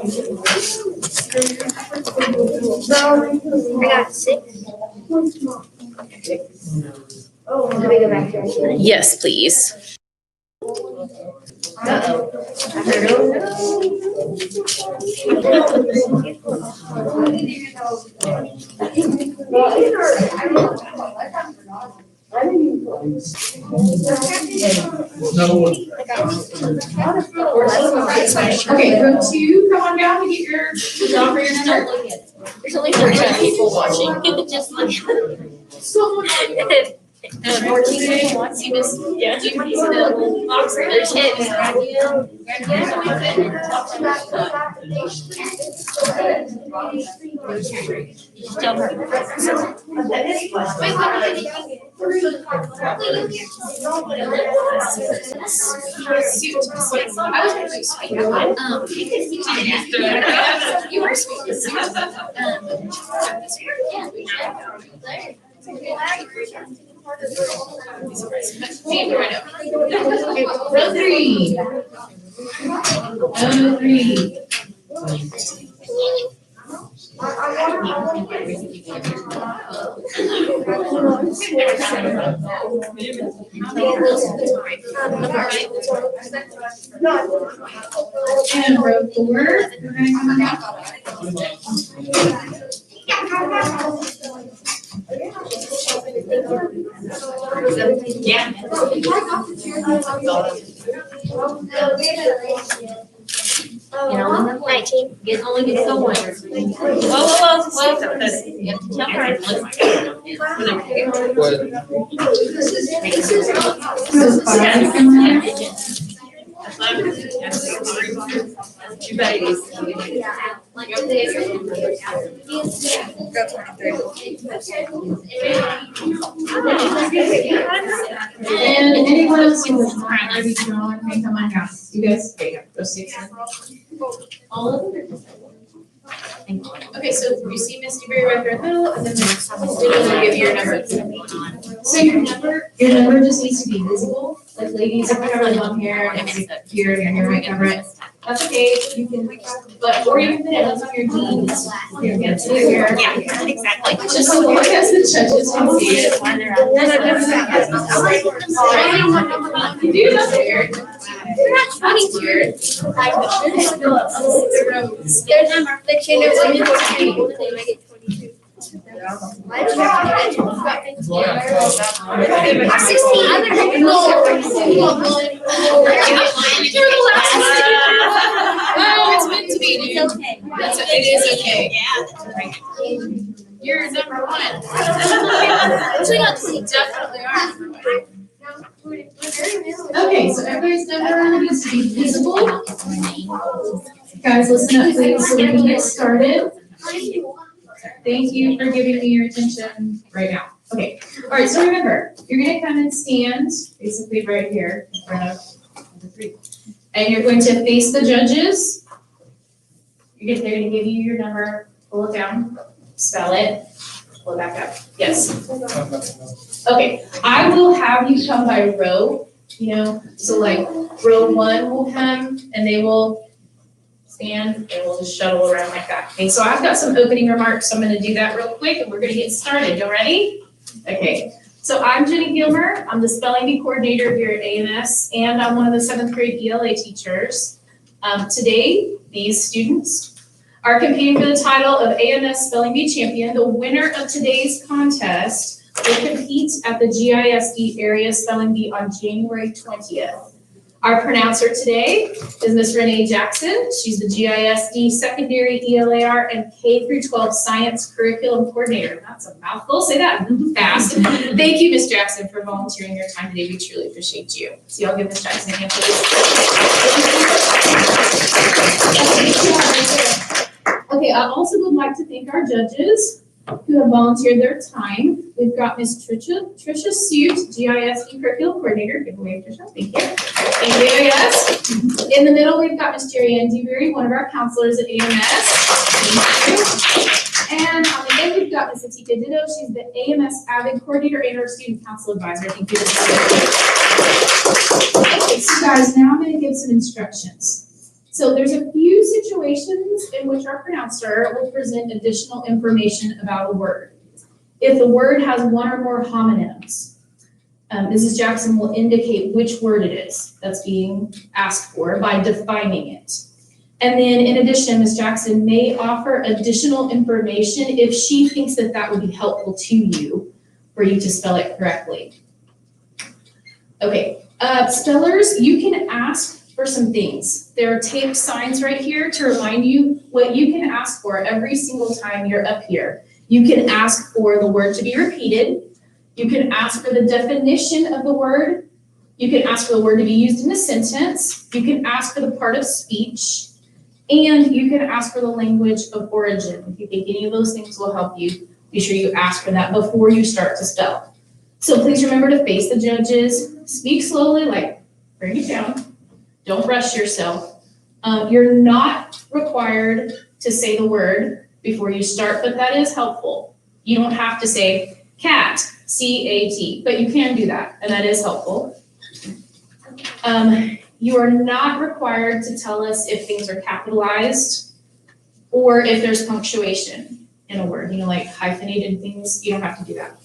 I got 6. Can we go back there? Yes, please. Uh-oh. I heard Okay, row 2, come on down and get your job for your number. There's only 35 people watching. Just like. Someone. 14 people watch. You just, yeah, do you see the little box? There's Just tell her. You are sweet. Row 3. Row 3. And row 4. Yeah. 19. Only get so much. Well, you have to tell her. So 5 coming up. You babies. And anyone else who was not already drawn may come on down. You guys, there you go, go 6. All of them. Okay, so you see Miss Dewberry right there in the middle, and then the student will give you your number. So your number just needs to be visible. Like ladies, if you have really long hair and it's here and your hair might cover it, that's okay. You can, or you can put it on your jeans. Your hands to your hair. Yeah, exactly. Just so long as the judges can see it. You do not scared. You're not trying scared. There's the tune of women for people, they make it 22. I 16 other It's meant to be. It's okay. It is okay. Yeah. You're number 1. Definitely are. Okay, so everybody's number needs to be visible. Guys, listen up please so we can get started. Thank you for giving me your attention right now. Okay, all right, so remember, you're gonna come and stand basically right here in front of the 3. And you're going to face the judges. They're gonna give you your number, pull it down, spell it, pull it back up. Yes. Okay, I will have you come by row, so like row 1 will come and they will stand and we'll just shuttle around like that. Okay, so I've got some opening remarks, so I'm gonna do that real quick and we're gonna get started. You ready? Okay, so I'm Jenny Gilmer. I'm the spelling bee coordinator here at AMS and I'm one of the 7th grade ELA teachers. Today, these students are competing for the title of AMS Spelling Bee Champion. The winner of today's contest will compete at the GISD Area Spelling Bee on January 20th. Our pronouncer today is Miss Renee Jackson. She's the GISD Secondary ELAR and K-12 Science Curriculum Coordinator. That's a mouthful. Say that fast. Thank you, Miss Jackson, for volunteering your time today. We truly appreciate you. So y'all give Miss Jackson a hand, please. Okay, I also would like to thank our judges who have volunteered their time. We've got Miss Tricia Suit, GISD Curriculum Coordinator. Give a wave, Tricia. Thank you. Thank you, yes. In the middle, we've got Miss Jerry Ann Dewberry, one of our counselors at AMS. Thank you. And on the end, we've got Miss Atika Ditto. She's the AMS Avid Coordinator and our Student Council Advisor. Thank you. Okay, so guys, now I'm going to give some instructions. So there's a few situations in which our pronouncer will present additional information about a word. If the word has one or more homonyms, Mrs. Jackson will indicate which word it is that's being asked for by defining it. And then in addition, Ms. Jackson may offer additional information if she thinks that that would be helpful to you for you to spell it correctly. Okay, spellers, you can ask for some things. There are taped signs right here to remind you what you can ask for every single time you're up here. You can ask for the word to be repeated. You can ask for the definition of the word. You can ask for the word to be used in a sentence. You can ask for the part of speech. And you can ask for the language of origin. If you think any of those things will help you, be sure you ask for that before you start to spell. So please remember to face the judges. Speak slowly, like bring it down. Don't rush yourself. You're not required to say the word before you start, but that is helpful. You don't have to say cat, C-A-T, but you can do that, and that is helpful. You are not required to tell us if things are capitalized or if there's punctuation in a word, like hyphenated things. You don't have to do that.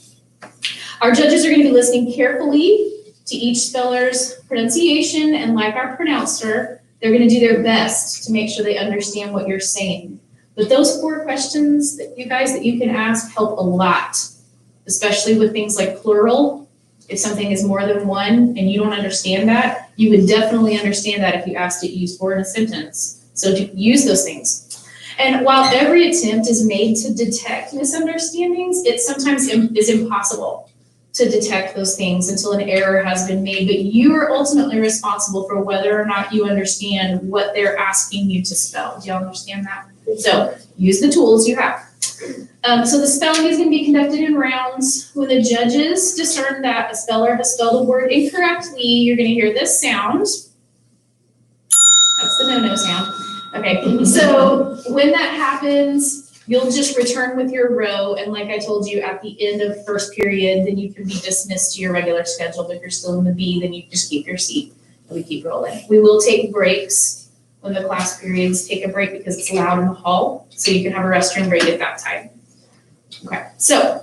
Our judges are going to be listening carefully to each speller's pronunciation, and like our pronouncer, they're going to do their best to make sure they understand what you're saying. But those 4 questions that you can ask help a lot, especially with things like plural. If something is more than one and you don't understand that, you would definitely understand that if you asked it used for in a sentence. So use those things. And while every attempt is made to detect misunderstandings, it sometimes is impossible to detect those things until an error has been made. But you are ultimately responsible for whether or not you understand what they're asking you to spell. Do y'all understand that? So use the tools you have. So the spelling is going to be conducted in rounds. When the judges discern that a speller has spelled a word incorrectly, you're going to hear this sound. That's the no-no sound. Okay, so when that happens, you'll just return with your row. And like I told you, at the end of first period, then you can be dismissed to your regular schedule. But if you're still in the B, then you just keep your seat and we keep rolling. We will take breaks when the class periods. Take a break because it's loud in the hall. So you can have a restroom break at that time. Okay, so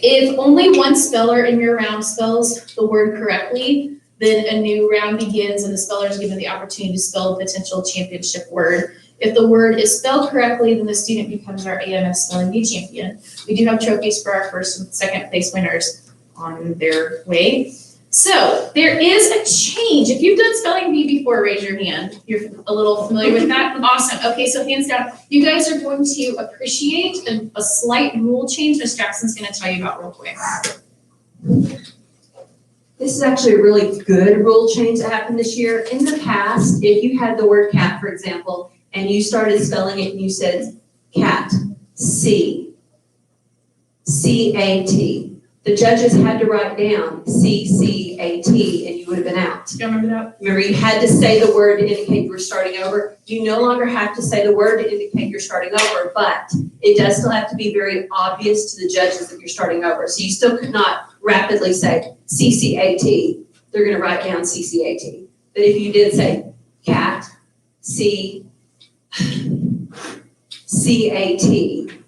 if only one speller in your round spells the word correctly, then a new round begins and the speller is given the opportunity to spell a potential championship word. If the word is spelled correctly, then the student becomes our AMS Spelling Bee champion. We do have trophies for our first and second place winners on their way. So there is a change. If you've done Spelling Bee before, raise your hand. You're a little familiar with that? Awesome. Okay, so hands down. You guys are going to appreciate a slight rule change Ms. Jackson's going to tell you about real quick. This is actually a really good rule change that happened this year. In the past, if you had the word cat, for example, and you started spelling it and you said cat, C-C-A-T, the judges had to write down C-C-A-T and you would have been out. Do you remember that? Remember, you had to say the word to indicate you were starting over. You no longer have to say the word to indicate you're starting over, but it does still have to be very obvious to the judges that you're starting over. So you still could not rapidly say C-C-A-T. They're going to write down C-C-A-T. But if you did say cat, C-C-A-T,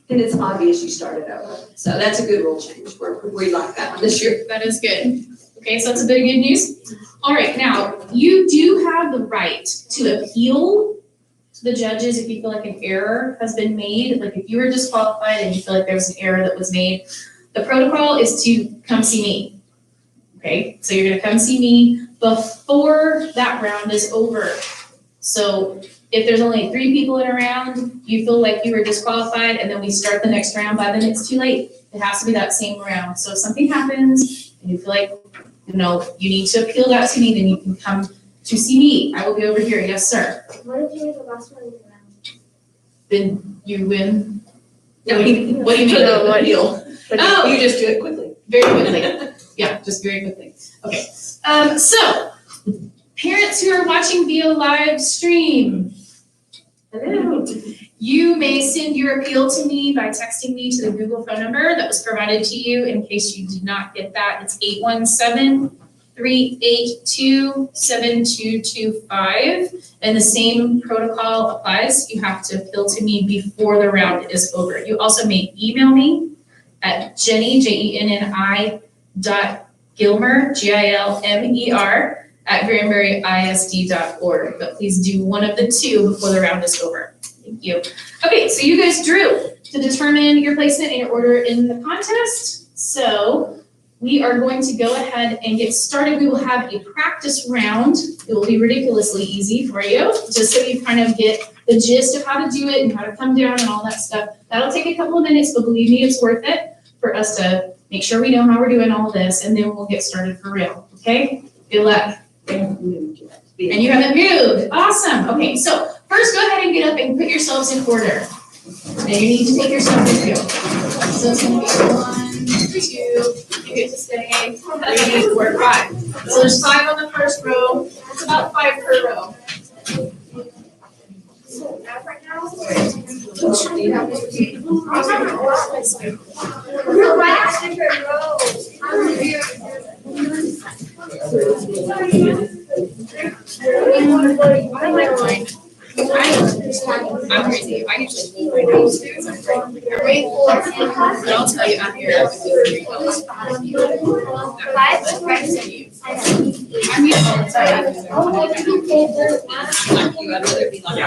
then it's obvious you started over. So that's a good rule change. We like that one this year. That is good. Okay, so that's a bit of good news. All right, now you do have the right to appeal to the judges if you feel like an error has been made. Like if you were disqualified and you feel like there was an error that was made, the protocol is to come see me. Okay, so you're gonna come see me before that round is over. So if there's only 3 people in a round, you feel like you were disqualified, and then we start the next round, by then it's too late. It has to be that same round. So if something happens and you feel like, you need to appeal that to me, then you can come to see me. I will be over here. Yes, sir. What if you were the last one in the round? Then you win. No, What do you mean? No, appeal. But Oh. you just do it quickly. Very quickly. Yeah, just very quickly. Okay. So parents who are watching via live stream, hello. You may send your appeal to me by texting me to the Google phone number that was provided to you. In case you did not get that, it's 3827225. And the same protocol applies. You have to fill to me before the round is over. You also may email me at Jenny, JENNI .Gilmer, GILMER @granburyisd.org. But please do one of the two before the round is over. Thank you. Okay, so you guys drew to determine your placement and your order in the contest. So we are going to go ahead and get started. We will have a practice round. It will be ridiculously easy for you, just so you kind of get the gist of how to do it and how to come down and all that stuff. That'll take a couple of minutes, but believe me, it's worth it for us to make sure we know how we're doing all of this, and then we'll get started for real, okay? Good luck. And you haven't moved. Awesome. Okay, so first go ahead and get up and put yourselves in order. And you need to take yourself with you. So it's gonna be 1, 2, you get to stay, 3, 4, 5. So there's 5 on the first row. It's about 5 per row. I'm crazy. I usually my nose too. But I'll tell you after you're out. I mean, all the time. I'd rather be like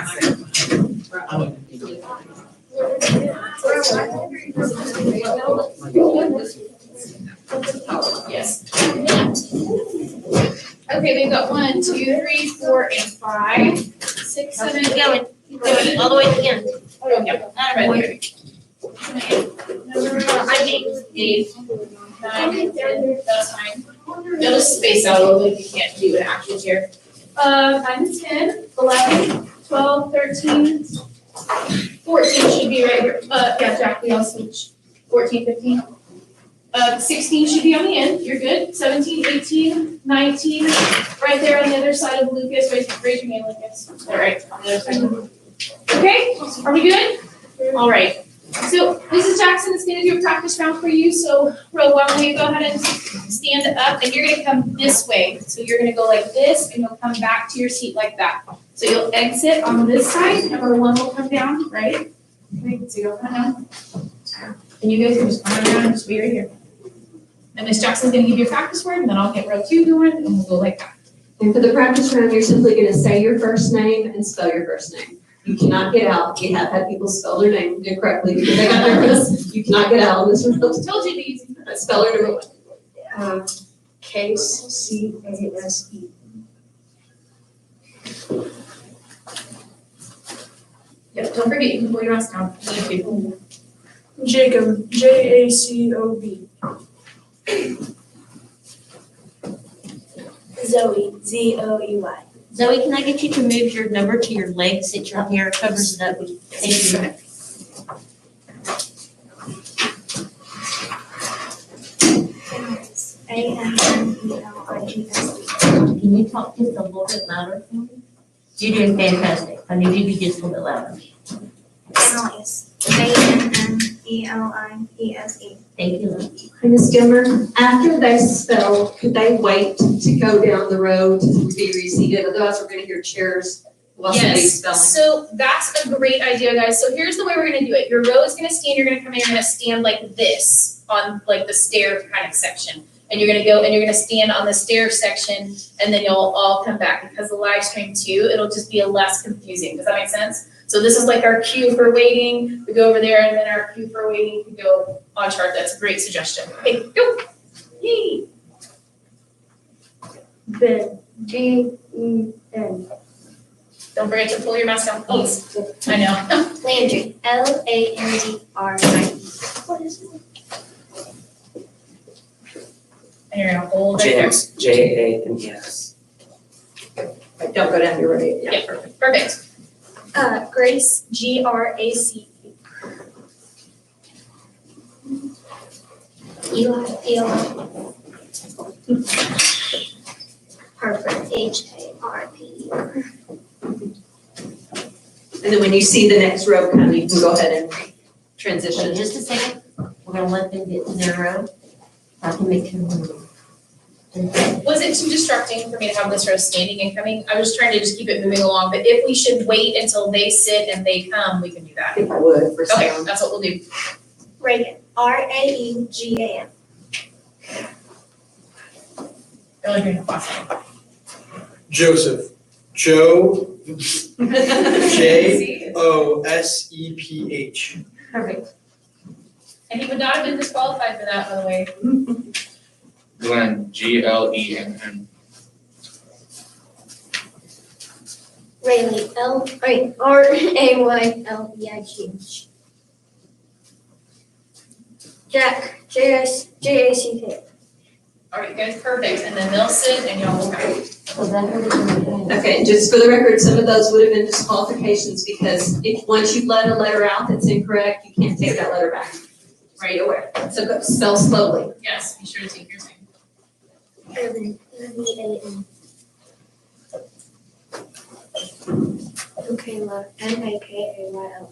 yes. Okay, we've got 1, 2, 3, 4, and 5, 6, 7, 8. Going, all the way to the end. Oh, yeah. All right. I think 8, 9, 10, that's fine. They'll just space out a little bit if you can't do it actually here. 9 to 10, 11, 12, 13, 14 should be right here. Yeah, Jack, we all switch. 14, 15. 16 should be on the end. You're good. 17, 18, 19, right there on the other side of Lucas. Raise your hand, Lucas. All right, on the other side. Okay, are we good? All right. So Mrs. Jackson is going to do a practice round for you. So, Ro, why don't you go ahead and stand up, and you're going to come this way. So you're going to go like this, and you'll come back to your seat like that. So you'll exit on this side, number 1 will come down, right? Okay, so you'll come down. And you guys can just come down and just be right here. And Ms. Jackson's going to give you a practice word, and then I'll get row 2 going, and we'll go like that. And for the practice round, you're simply going to say your first name and spell your first name. You cannot get out. We have had people spell their name incorrectly because they got nervous. You cannot get out on this round. Told you these. Spell her number 1. Case, C-A-S-E. Yep, don't forget, you can pull your mask down. Jacob, J-A-C-O-B. Zoe, Z-O-E-Y. Zoe, can I get you to move your number to your leg since your hair covers it up? Thank you. A-N-N-E-L-I-E-S-E. Can you talk just a little bit louder for me? You're doing fantastic. I need you to be just a little bit louder. Annalise, A-N-N-E-L-I-E-S-E. Thank you, love. Hi, Ms. Gilmer. After they spell, could they wait to go down the road to be reseated? Otherwise, we're going to hear chairs while somebody's spelling. So that's a great idea, guys. So here's the way we're gonna do it. Your row is gonna stand, you're gonna come in, you're gonna stand like this on like the stair kind of section. And you're gonna go and you're gonna stand on the stair section, and then you'll all come back. Because the live stream too, it'll just be a less confusing. Does that make sense? So this is like our cue for waiting. We go over there, and then our cue for waiting can go on chart. That's a great suggestion. Okay, go. Yay. Ben, B-E-N. Don't forget to pull your mask down, please. I know. Landry, L-A-N-D-R-I-E. What is it? And you're gonna hold it there. James, J-A-M-E-S. Don't go down your right. Yeah, perfect. Perfect. Grace, G-R-A-C-E. Eli, E-L-I. Harper, H-A-R-P-E-R. And then when you see the next row come, you can go ahead and transition. Wait just a second. We're gonna let them get to their row. I can make sure. Was it too distracting for me to have this row standing and coming? I was trying to just keep it moving along, but if we should wait until they sit and they come, we can do I that. think I would for Okay, sound. that's what we'll do. Reagan, Raegan. Really doing the last one. Joseph, Joe, Joseph. Perfect. And he would not have been disqualified for that, by the way. Glenn, Glenn. Rayleigh, Rayleigh. Jack, Jack. All right, guys, perfect. And then they'll sit and y'all will come. So that would Okay, just for the record, some of those would have been disqualifications because if, once you've let a letter out that's incorrect, you can't take that letter back. Are you aware? So go, spell slowly. Yes, be sure to take your time. Evan, EVAN. Michaela, MAKAYL.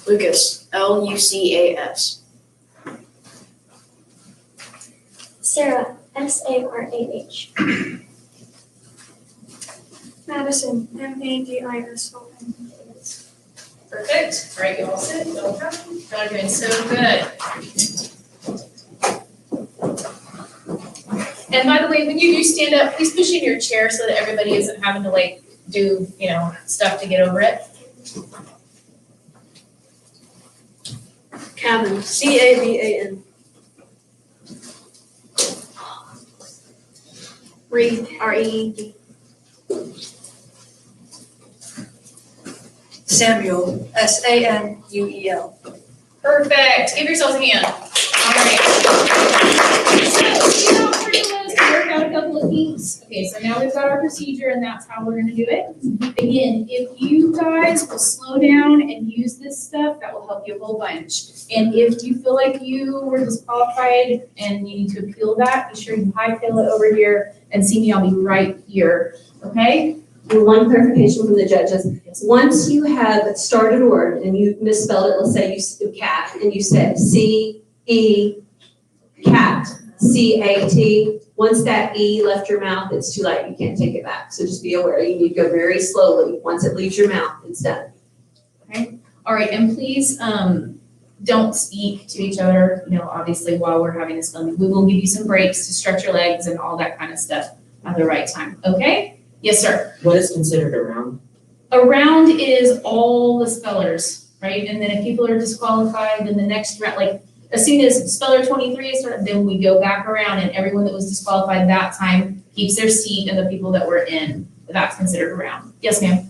Lucas, LUCAS. Sarah, SARAH. Madison, MADISON. Perfect. All right, you all sit. Y'all come. Y'all are doing so good. And by the way, when you do stand up, please push in your chair so that everybody isn't having to like do, stuff to get over it. Cavan, CAVAN. Reed, REED. Samuel, SAMUEL. Perfect. Give yourselves a hand. All right. So, pretty much work out a couple of kinks. Okay, so now we've got our procedure and that's how we're gonna do it. Again, if you guys will slow down and use this stuff, that will help you a whole bunch. And if you feel like you were disqualified and you need to appeal that, be sure you hightail it over here and see me, I'll be right here, okay? And one clarification from the judges. Once you have started a word and you misspelled it, let's say you cat, and you said C-E, cat, C-A-T, once that E left your mouth, it's too late, you can't take it back. So just be aware, you need to go very slowly. Once it leaves your mouth, it's done. All right, and please, don't speak to each other, obviously while we're having this filming. We will give you some breaks to stretch your legs and all that kind of stuff at the right time, okay? Yes, sir. What is considered a round? A round is all the spellers, right? And then if people are disqualified, then the next round, like, as soon as speller 23 is started, then we go back around and everyone that was disqualified that time keeps their seat and the people that were in, that's considered a round. Yes, ma'am?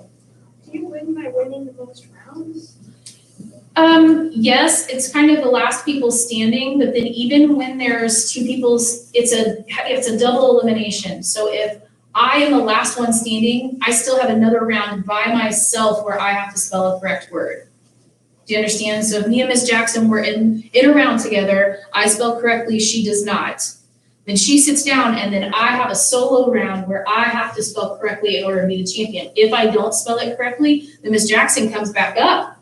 Do you win by winning the most rounds? Yes, it's kind of the last people standing, but then even when there's two people's, it's a double elimination. So if I am the last one standing, I still have another round by myself where I have to spell a correct word. Do you understand? So if me and Miss Jackson were in a round together, I spell correctly, she does not. Then she sits down and then I have a solo round where I have to spell correctly in order to be the champion. If I don't spell it correctly, then Miss Jackson comes back up.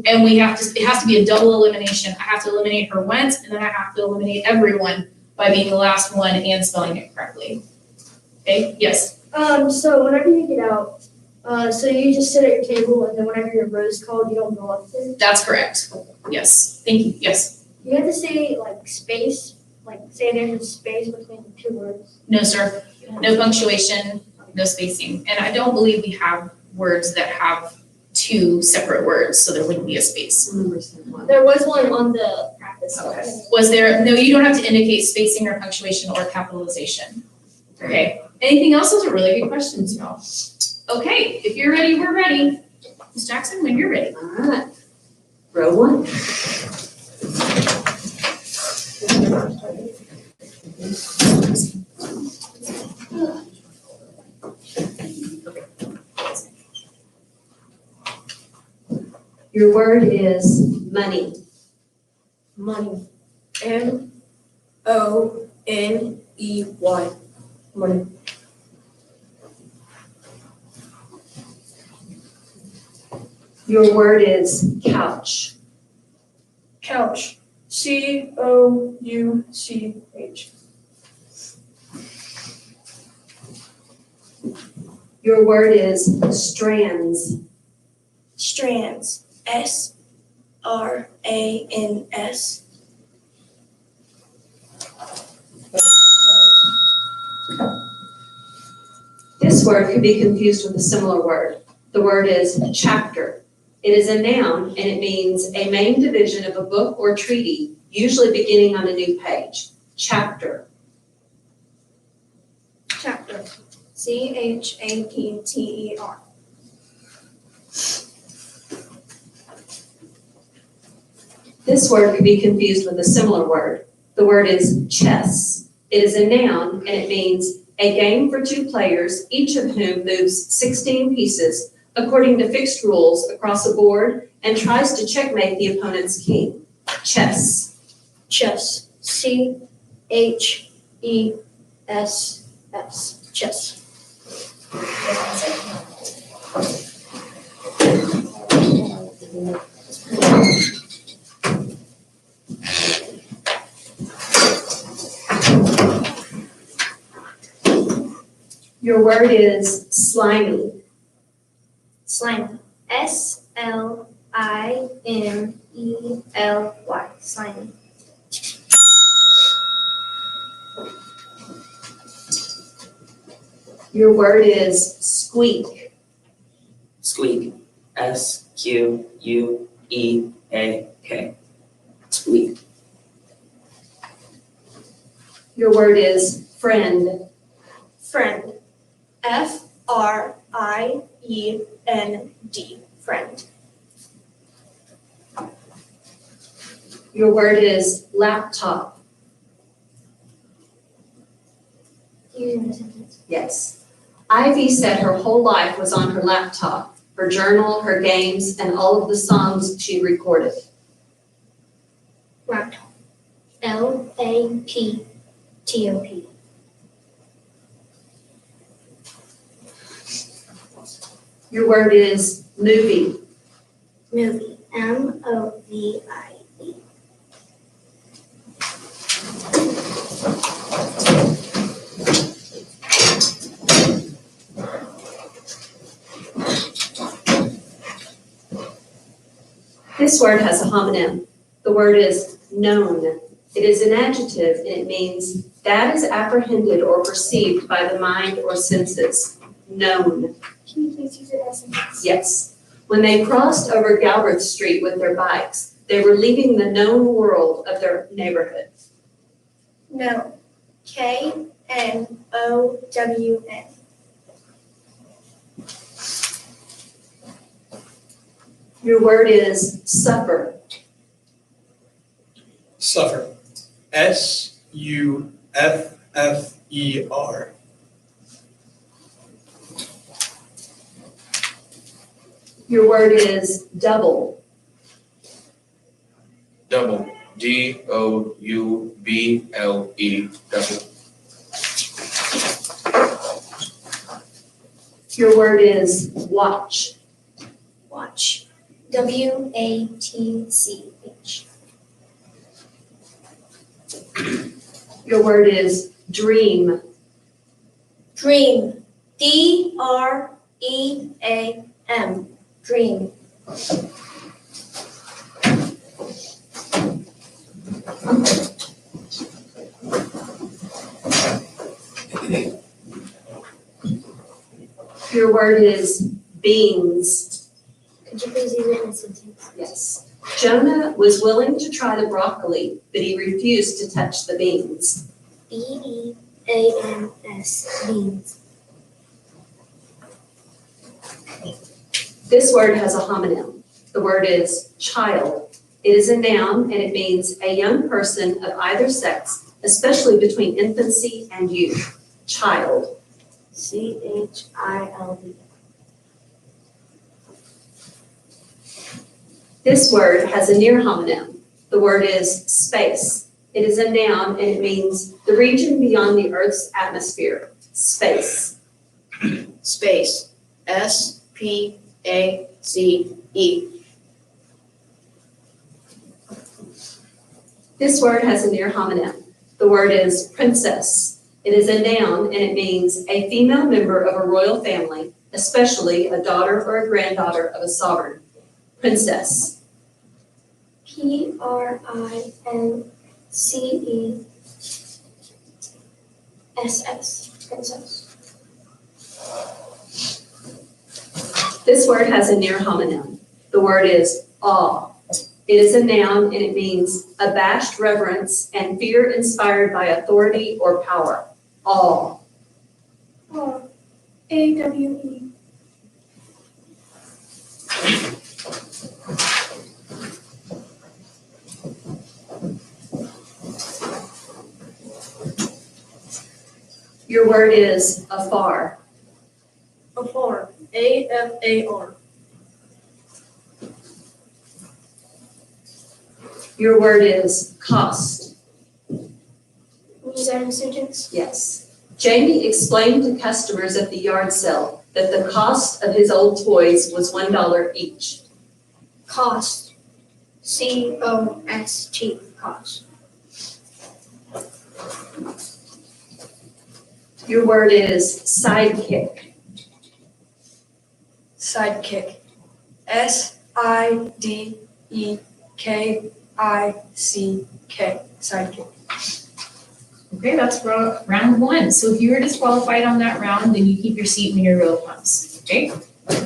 And it has to be a double elimination. I have to eliminate her once and then I have to eliminate everyone by being the last one and spelling it correctly. Okay, yes. So whenever you get out, so you just sit at your table and then whenever your row is called, you don't go up there? That's correct. Yes, thank you, yes. You have to say like space, like say there's a space between the two words. No, sir, no punctuation, no spacing. And I don't believe we have words that have two separate words, so there wouldn't be a space. There was one on the practice. Okay. Was there, no, you don't have to indicate spacing or punctuation or capitalization. Okay, anything else? Those are really good questions, y'all. Okay, if you're ready, we're ready. Ms. Jackson, when you're ready. All right. Row one. Your word is money. Money. MONEY. Money. Your word is couch. Couch. COUCH. Your word is strands. Strands. SRANS. This word could be confused with a similar word. The word is chapter. It is a noun and it means a main division of a book or treaty, usually beginning on a new page. Chapter. Chapter. CHAPTER. This word could be confused with a similar word. The word is chess. It is a noun and it means a game for two players, each of whom moves 16 pieces according to fixed rules across a board and tries to checkmate the opponent's king. Chess. Chess. CHESS. Chess. Your word is slimy. Slimy. SLIMELY. Slimy. Your word is squeak. Squeak. SQUEAK. Squeak. Your word is friend. Friend. FRIEND. Friend. Your word is laptop. Using the sentence. Yes. Ivy said her whole life was on her laptop, her journal, her games, and all of the songs she recorded. Laptop. LAPTOP. Your word is movie. Movie. MOVIE. This word has a homonym. The word is known. It is an adjective and it means that is apprehended or perceived by the mind or senses. Known. Can you please use it as a sentence? Yes. When they crossed over Galbraith Street with their bikes, they were leaving the known world of their neighborhood. Known. KNOWN. Your word is suffer. Suffer. SUFFER. Your word is double. Double. DOUBLE. Double. Your word is watch. Watch. WATCH. Your word is dream. Dream. DREAM. Dream. Your word is beans. Could you please use it in a sentence? Yes. Jonah was willing to try the broccoli, but he refused to touch the beans. BEANS. Beans. This word has a homonym. The word is child. It is a noun and it means a young person of either sex, especially between infancy and youth. Child. CHILD. This word has a near homonym. The word is space. It is a noun and it means the region beyond the Earth's atmosphere. Space. Space. SPACE. This word has a near homonym. The word is princess. It is a noun and it means a female member of a royal family, especially a daughter or a granddaughter of a sovereign. Princess. PRINCESS. Princess. This word has a near homonym. The word is awe. It is a noun and it means abashed reverence and fear inspired by authority or power. Awe. AWE. Your word is afar. Afar. AFAR. Your word is cost. Use that in a sentence. Yes. Jamie explained to customers at the yard sale that the cost of his old toys was $1 each. Cost. COST. Cost. Your word is sidekick. Sidekick. SIDEKICK. Sidekick. Okay, that's round one. So if you were disqualified on that round, then you keep your seat when your row comes. Okay?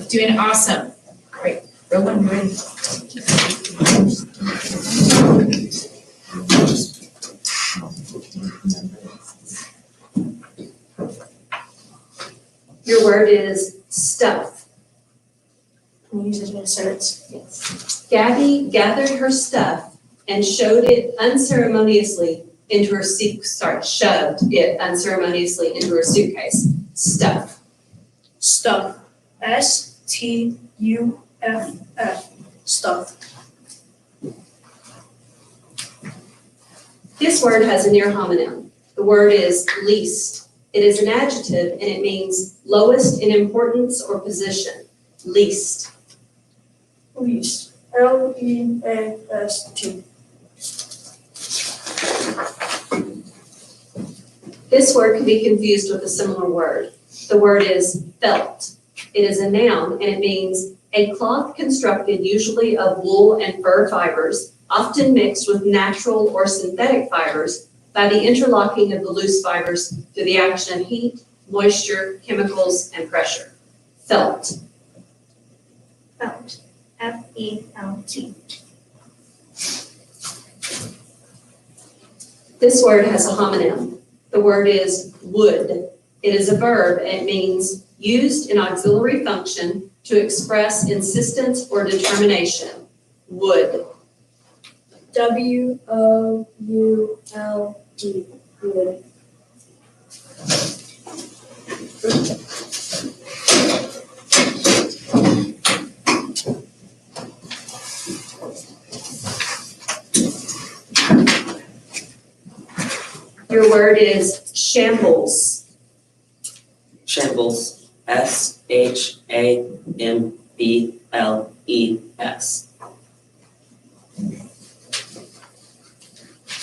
Doing awesome. All right, row one, you're ready. Your word is stuff. Can you use it in a sentence? Yes. Gabby gathered her stuff and shoved it unceremoniously into her suitcase. Stuff. Stuff. STUFF. Stuff. This word has a near homonym. The word is least. It is an adjective and it means lowest in importance or position. Least. Least. LEAST. This word can be confused with a similar word. The word is felt. It is a noun and it means a cloth constructed usually of wool and fur fibers, often mixed with natural or synthetic fibers by the interlocking of the loose fibers through the action of heat, moisture, chemicals, and pressure. Felt. Felt. FELT. This word has a homonym. The word is would. It is a verb and it means used in auxiliary function to express insistence or determination. Would. WOULD. Would. Your word is shambles. Shambles. SHAMBLES.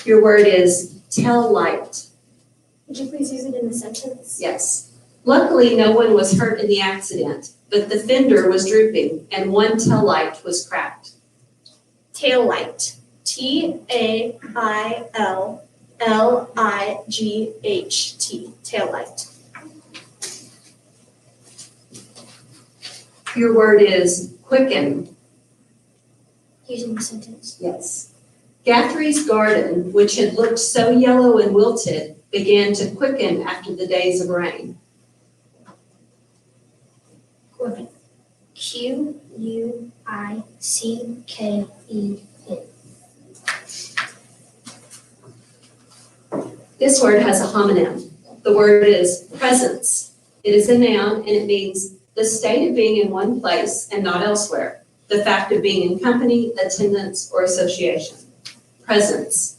Your word is tail light. Would you please use it in a sentence? Yes. Luckily, no one was hurt in the accident, but the fender was drooping and one tail light was cracked. Tail light. TAILLIGHT. Tail light. Your word is quicken. Using a sentence. Yes. Guthrie's garden, which had looked so yellow and wilted, began to quicken after the days of rain. Quicken. QUICKEN. This word has a homonym. The word is presence. It is a noun and it means the state of being in one place and not elsewhere. The fact of being in company, attendance, or association. Presence.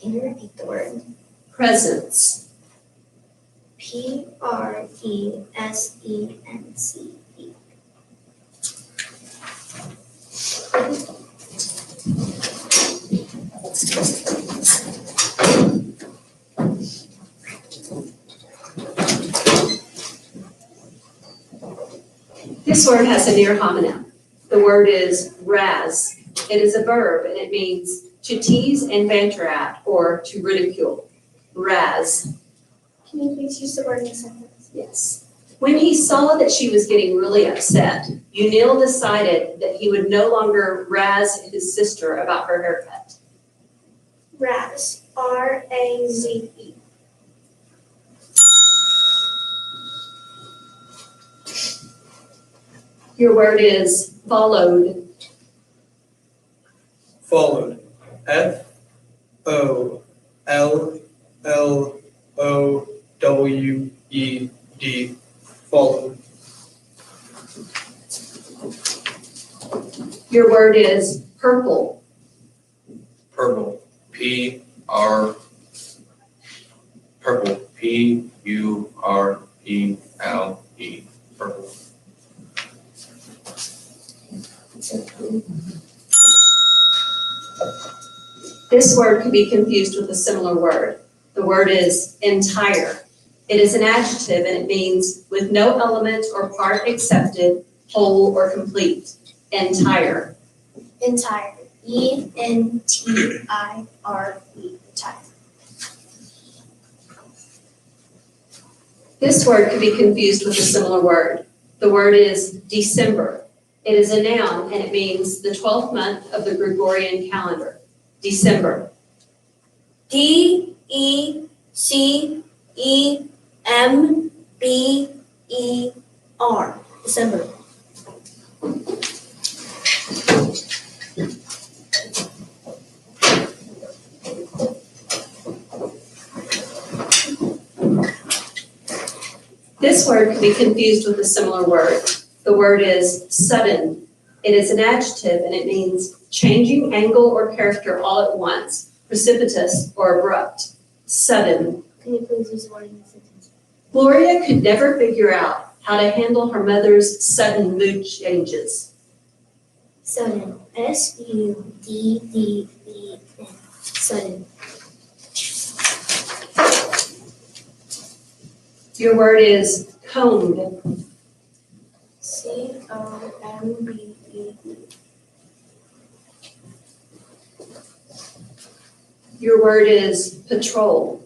Can you repeat the word? Presence. PRESENCE. This word has a near homonym. The word is raz. It is a verb and it means to tease and banter at or to ridicule. Raz. Can you please use the word in a sentence? Yes. When he saw that she was getting really upset, Unil decided that he would no longer razz his sister about her haircut. Raz. R-A-Z-E. Your word is followed. Followed. F-O-L-L-O-W-E-D. Followed. Your word is purple. Purple. Purple. P-U-R-E-L-E. Purple. This word could be confused with a similar word. The word is entire. It is an adjective and it means with no element or part accepted, whole or complete. Entire. Entire. E-N-T-I-R-E. Entire. This word could be confused with a similar word. The word is December. It is a noun and it means the 12th month of the Gregorian calendar. December. D-E-C-E-M-B-E-R. December. This word could be confused with a similar word. The word is sudden. It is an adjective and it means changing angle or character all at once, precipitous or abrupt. Sudden. Can you please use the word in a sentence? Gloria could never figure out how to handle her mother's sudden mood changes. Sudden. S-U-D-D-E-N. Sudden. Your word is combed. C-O-M-B-E-D. Your word is patrol.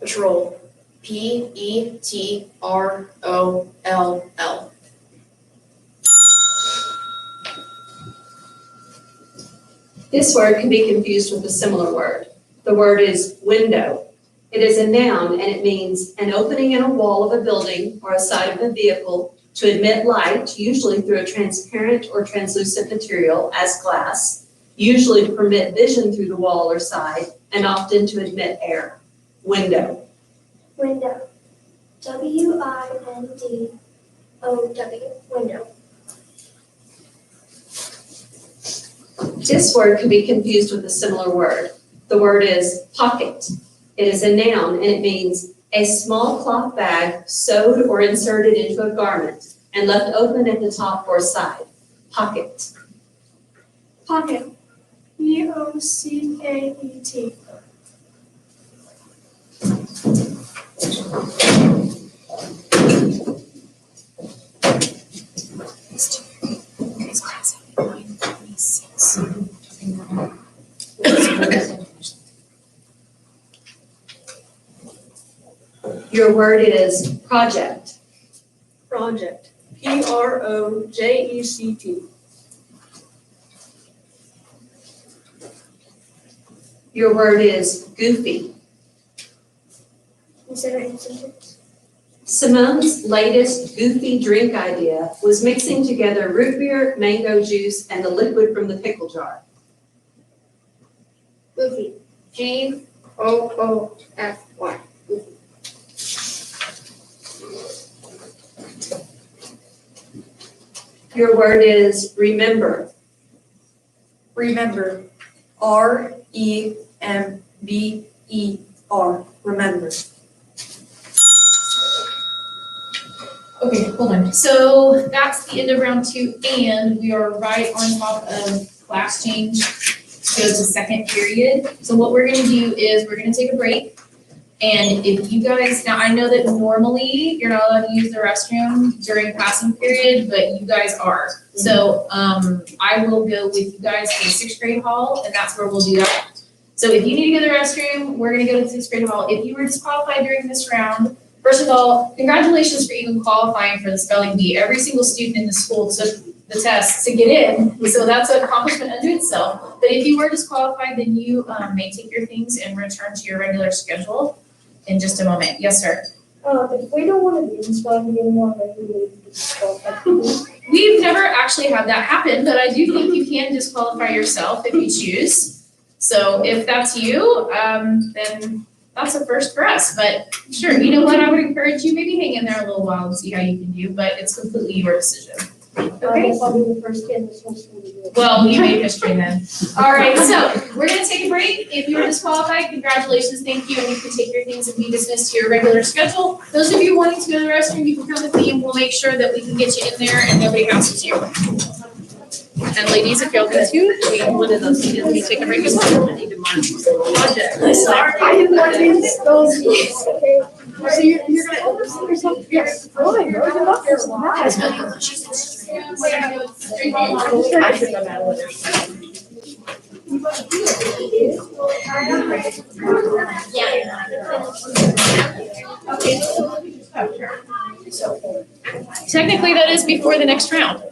Patrol. P-E-T-R-O-L-L. This word can be confused with a similar word. The word is window. It is a noun and it means an opening in a wall of a building or a side of a vehicle to admit light, usually through a transparent or translucent material as glass, usually to permit vision through the wall or side, and often to admit air. Window. Window. W-I-N-D-O-W. Window. This word can be confused with a similar word. The word is pocket. It is a noun and it means a small cloth bag sewed or inserted into a garment and left open at the top or side. Pocket. Pocket. P-O-C-K-E-T. Your word is project. Project. P-R-O-J-E-C-T. Your word is goofy. Consider it in a sentence. Simone's latest goofy drink idea was mixing together root beer, mango juice, and the liquid from the pickle jar. Goofy. G-O-O-F-Y. Goofy. Your word is remember. Remember. R-E-M-B-E-R. Remember. Okay, hold on. So that's the end of round 2, and we are right on top of class change to go to second period. So what we're gonna do is we're gonna take a break. And if you guys, now I know that normally you're not allowed to use the restroom during passing period, but you guys are. So I will go with you guys to the 6th grade hall, and that's where we'll do that. So if you need to go to the restroom, we're gonna go to the 6th grade hall. If you were disqualified during this round, first of all, congratulations for even qualifying for the spelling bee. Every single student in the school took the test to get in, so that's an accomplishment unto itself. But if you were disqualified, then you may take your things and return to your regular schedule in just a moment. Yes, sir. If we don't want to be in spelling bee anymore, maybe we can disqualify. We've never actually had that happen, but I do think you can disqualify yourself if you choose. So if that's you, then that's a first for us. But sure, you know what? I would encourage you, maybe hang in there a little while and see how you can do, but it's completely your decision. I guess I'll be the first kid in this whole school to do it. Well, you made history then. All right, so we're gonna take a break. If you were disqualified, congratulations, thank you, and you can take your things and be dismissed to your regular schedule. Those of you wanting to go to the restroom, you can come with me and we'll make sure that we can get you in there and nobody hassles you. And ladies, if y'all go too, one of those students, we take a break as well. I need to mark project. Sorry, I didn't want to be in spelling bee, okay? So you're gonna oversee yourself? Yes. Fine, go to the doctor. Technically, that is before the next round.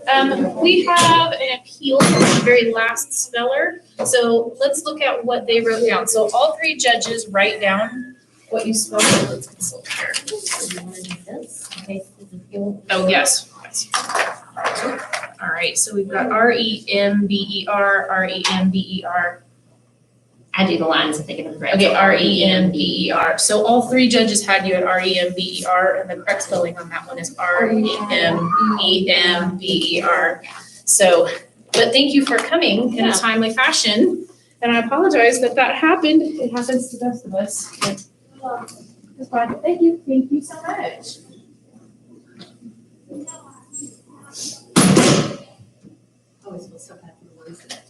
We have an appeal from the very last speller. So let's look at what they wrote down. So all 3 judges write down what you spelled. Let's consult here. Oh, yes. All right, so we've got R-E-M-B-E-R, R-E-M-B-E-R. I do the lines, I think it was right. Okay, R-E-M-B-E-R. So all 3 judges had you at R-E-M-B-E-R, and the correct spelling on that one is R-E-M-E-M-B-E-R. So, but thank you for coming in a timely fashion, and I apologize that happened. It happens to the best of us. It's fine. Thank you so much. Always feel so bad for the ones that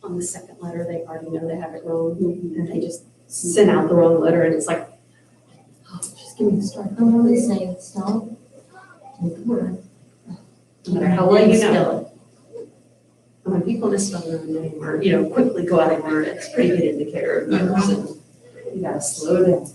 on the second letter, they already know they have it wrong, and they just send out the wrong letter, and it's like, oh, just give me the start. I'm only saying stop. Take the word. No matter how well you know. Spell it. And when people misspell their own name or, quickly go out of word, it's a pretty good indicator of numbers, and you gotta slow down.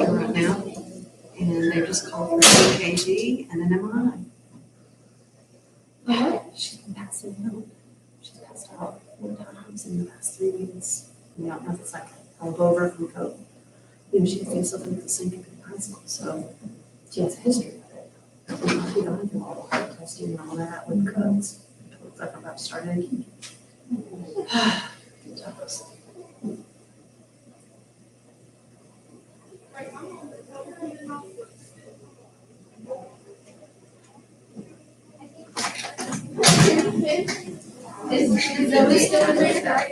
Right now, and they just called for EKG and an MRI. She's been passing out. She's passed out 4 times in the past 3 weeks. We don't know if it's like rolled over from COVID. She has to do something with the sink and console, so she has a history of it. We don't do all the heart testing and all that with codes. It looks like I'm about to start again. Good times. Is Zoe still in there?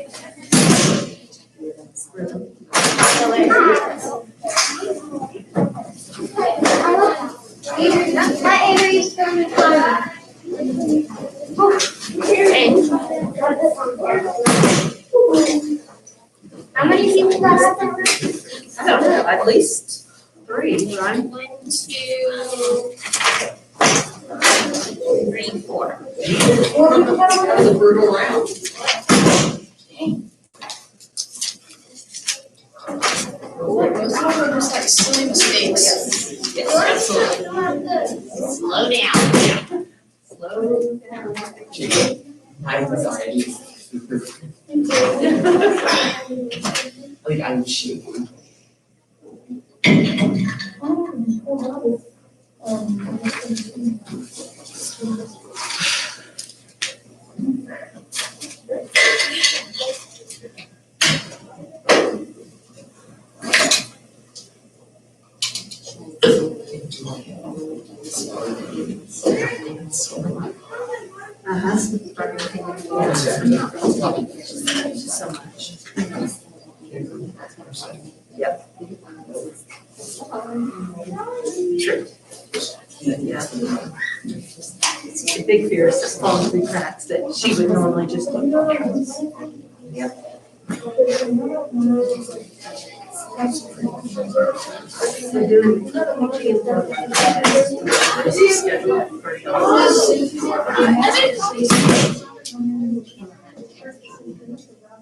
How many people got out there? I don't know, at least 3, right? 1, 2, 3, 4. That was a brutal round. Most of them are just like silly mistakes. Yes, Absolutely. Slow down. slow down. I was already. Like I'm shaking. Uh-huh. So much. Yep. True. Yeah. The big fear is just falling through cracks that she would normally just look for. Yep. They're doing.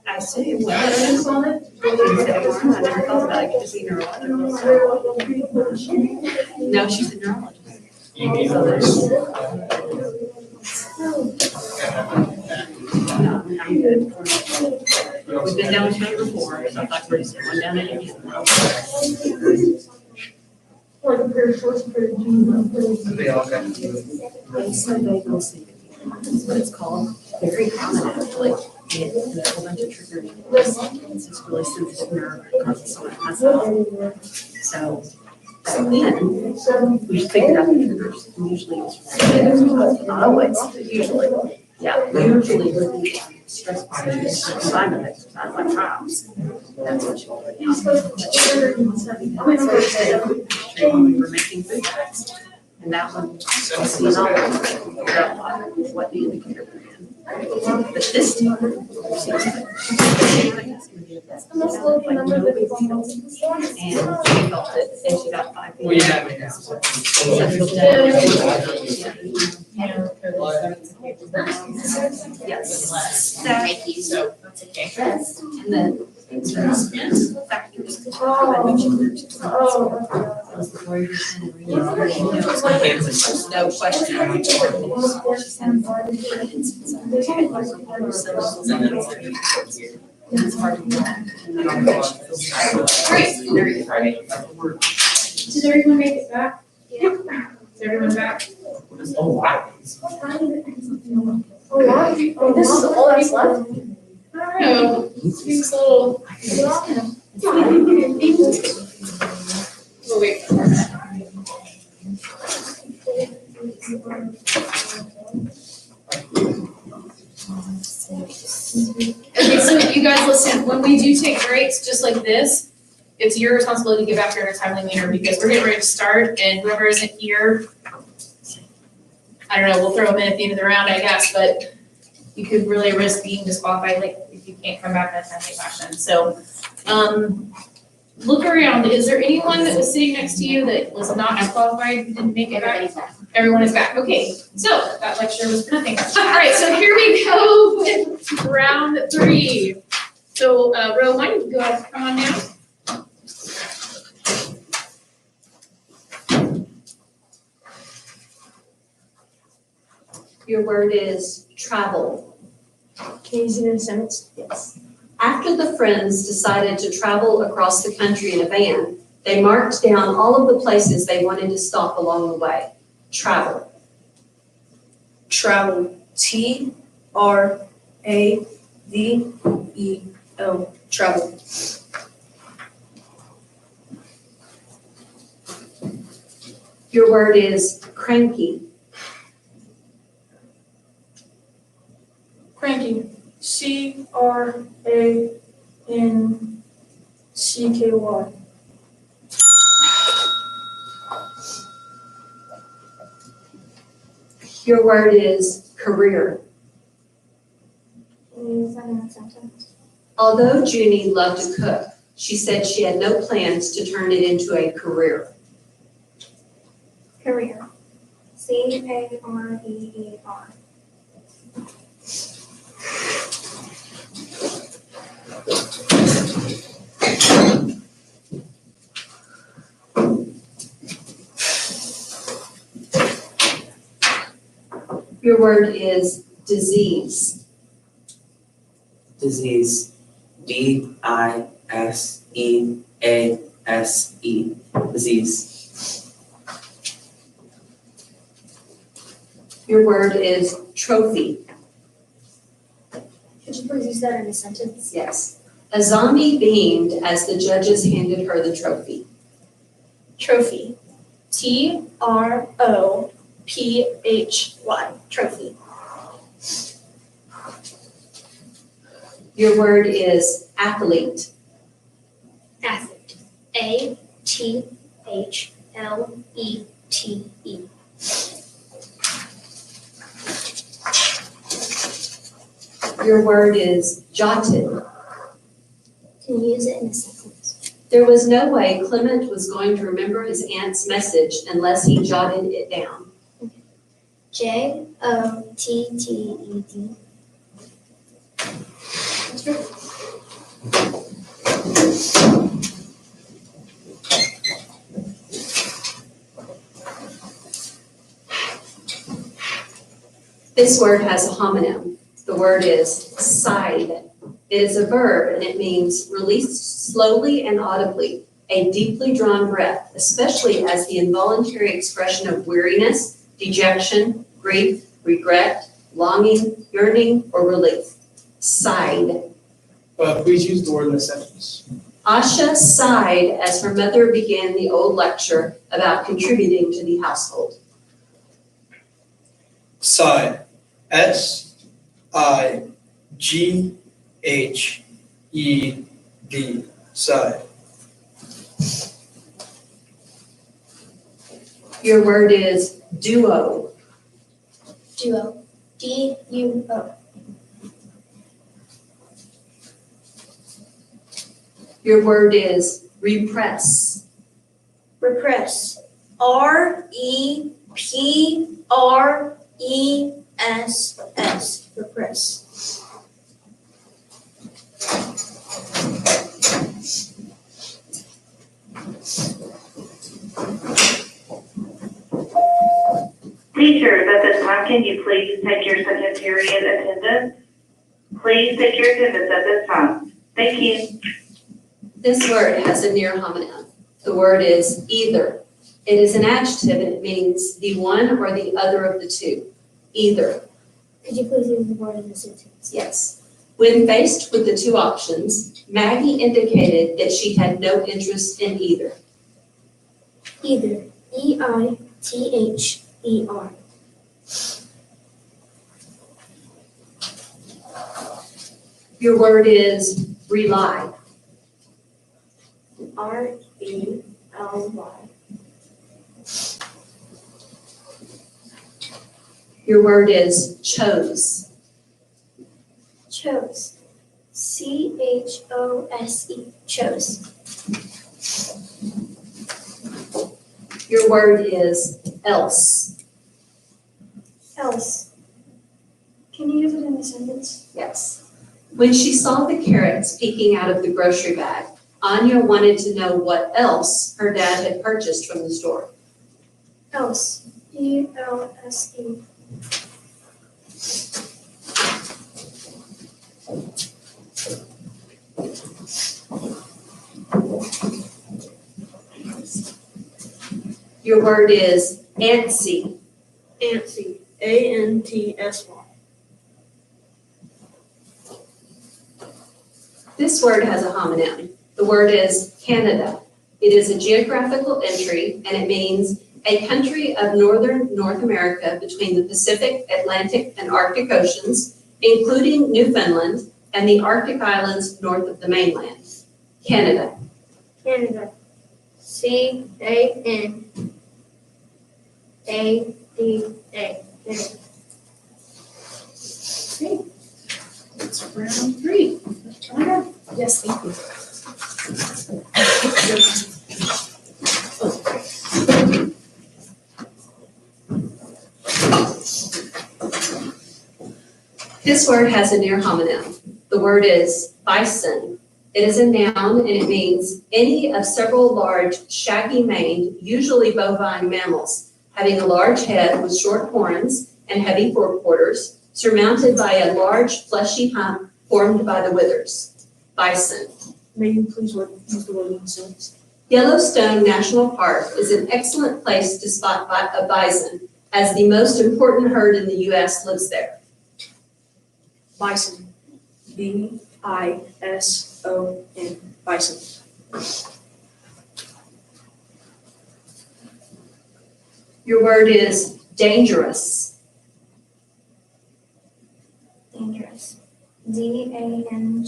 I see, what did you call it? I never thought about it, I could see neurological. No, she's a neurologist. So there's. No, I'm good. We've been down this road before, so I thought we're just going down it again. They all got. It's so vagal syncope. That's what it's called. Very common actually. And a whole bunch of triggers. It's just really sensitive nerve. Causes so much muscle. So then we figured out the triggers. And usually it's not always, but usually. Yeah, usually with the stress positions, combined with exercise like trials. That's what you want. When we were making food packs. And that one, you know, what the indicator we're in. But this time, and she felt it, and she got 5 We have it now. Yes. And then factors. No question. It's hard to Did everyone make it back? Yep. Is everyone back? Oh, wow. Oh, this is all that's left? I don't know. Seems a little. We'll wait for that. Okay, so you guys listen, when we do take breaks just like this, it's your responsibility to get back here in a timely manner because we're getting ready to start and whoever isn't here, I don't know, we'll throw them in at the end of the round, I guess, but you could really risk being disqualified, like, if you can't come back in a timely fashion. So, look around. Is there anyone that was sitting next to you that was not qualified, who didn't make it back? Everyone is back. Okay, so that lecture was for nothing. All right, so here we go with round 3. So, row 1, go ahead, come on down. Your word is travel. Can you use it in a sentence? Yes. After the friends decided to travel across the country in a van, they marked down all of the places they wanted to stop along the way. Travel. Travel. T-R-A-V-E-L. Travel. Your word is cranky. Cranky. C-R-A-N-C-K-Y. Your word is career. Although Junie loved to cook, she said she had no plans to turn it into a career. Career. C-A-R-E-E-R. Your word is disease. Disease. D-I-S-E-A-S-E. Disease. Your word is trophy. Could you please use that in a sentence? Yes. A zombie beamed as the judges handed her the trophy. Trophy. T-R-O-P-H-Y. Trophy. Your word is athlete. Athlete. A-T-H-L-E-T-E. Your word is jotted. Can you use it in a sentence? There was no way Clement was going to remember his aunt's message unless he jotted it down. J-O-T-T-E-D. This word has a homonym. The word is sighed. It is a verb and it means release slowly and audibly, a deeply drawn breath, especially as the involuntary expression of weariness, dejection, grief, regret, longing, yearning, or relief. Sighed. Please use the word in a sentence. Asha sighed as her mother began the old lecture about contributing to the household. Side. S-I-G-H-E-D. Side. Your word is duo. Duo. D-U-O. Your word is repress. Repress. R-E-P-R-E-S-S. Repress. Teachers, at this time, can you please take your second period attendance? Please take your attendance at this time. Thank you. This word has a near homonym. The word is either. It is an adjective and it means the one or the other of the two. Either. Could you please use the word in a sentence? Yes. When faced with the two options, Maggie indicated that she had no interest in either. Either. E-I-T-H-E-R. Your word is rely. R-E-L-Y. Your word is chose. Chose. C-H-O-S-E. Chose. Your word is else. Else. Can you use it in a sentence? Yes. When she saw the carrots peeking out of the grocery bag, Anya wanted to know what else her dad had purchased from the store. Else. E-L-S-E. Your word is antsy. Antsy. A-N-T-S-Y. This word has a homonym. The word is Canada. It is a geographical entry and it means a country of northern North America between the Pacific, Atlantic, and Arctic Oceans, including Newfoundland and the Arctic islands north of the mainland. Canada. Canada. C-A-N-A-D-A. Okay. That's round 3. Yes, thank you. This word has a near homonym. The word is bison. It is a noun and it means any of several large, shaggy-maned, usually bovine mammals, having a large head with short horns and heavy forequarters, surmounted by a large fleshy hump formed by the withers. Bison. May you please use the word in a sentence? Yellowstone National Park is an excellent place to spot a bison, as the most important herd in the U.S. lives there. Bison. B-I-S-O-N. Bison. Your word is dangerous. Dangerous. D-A-N-G-E-R-O-U-S.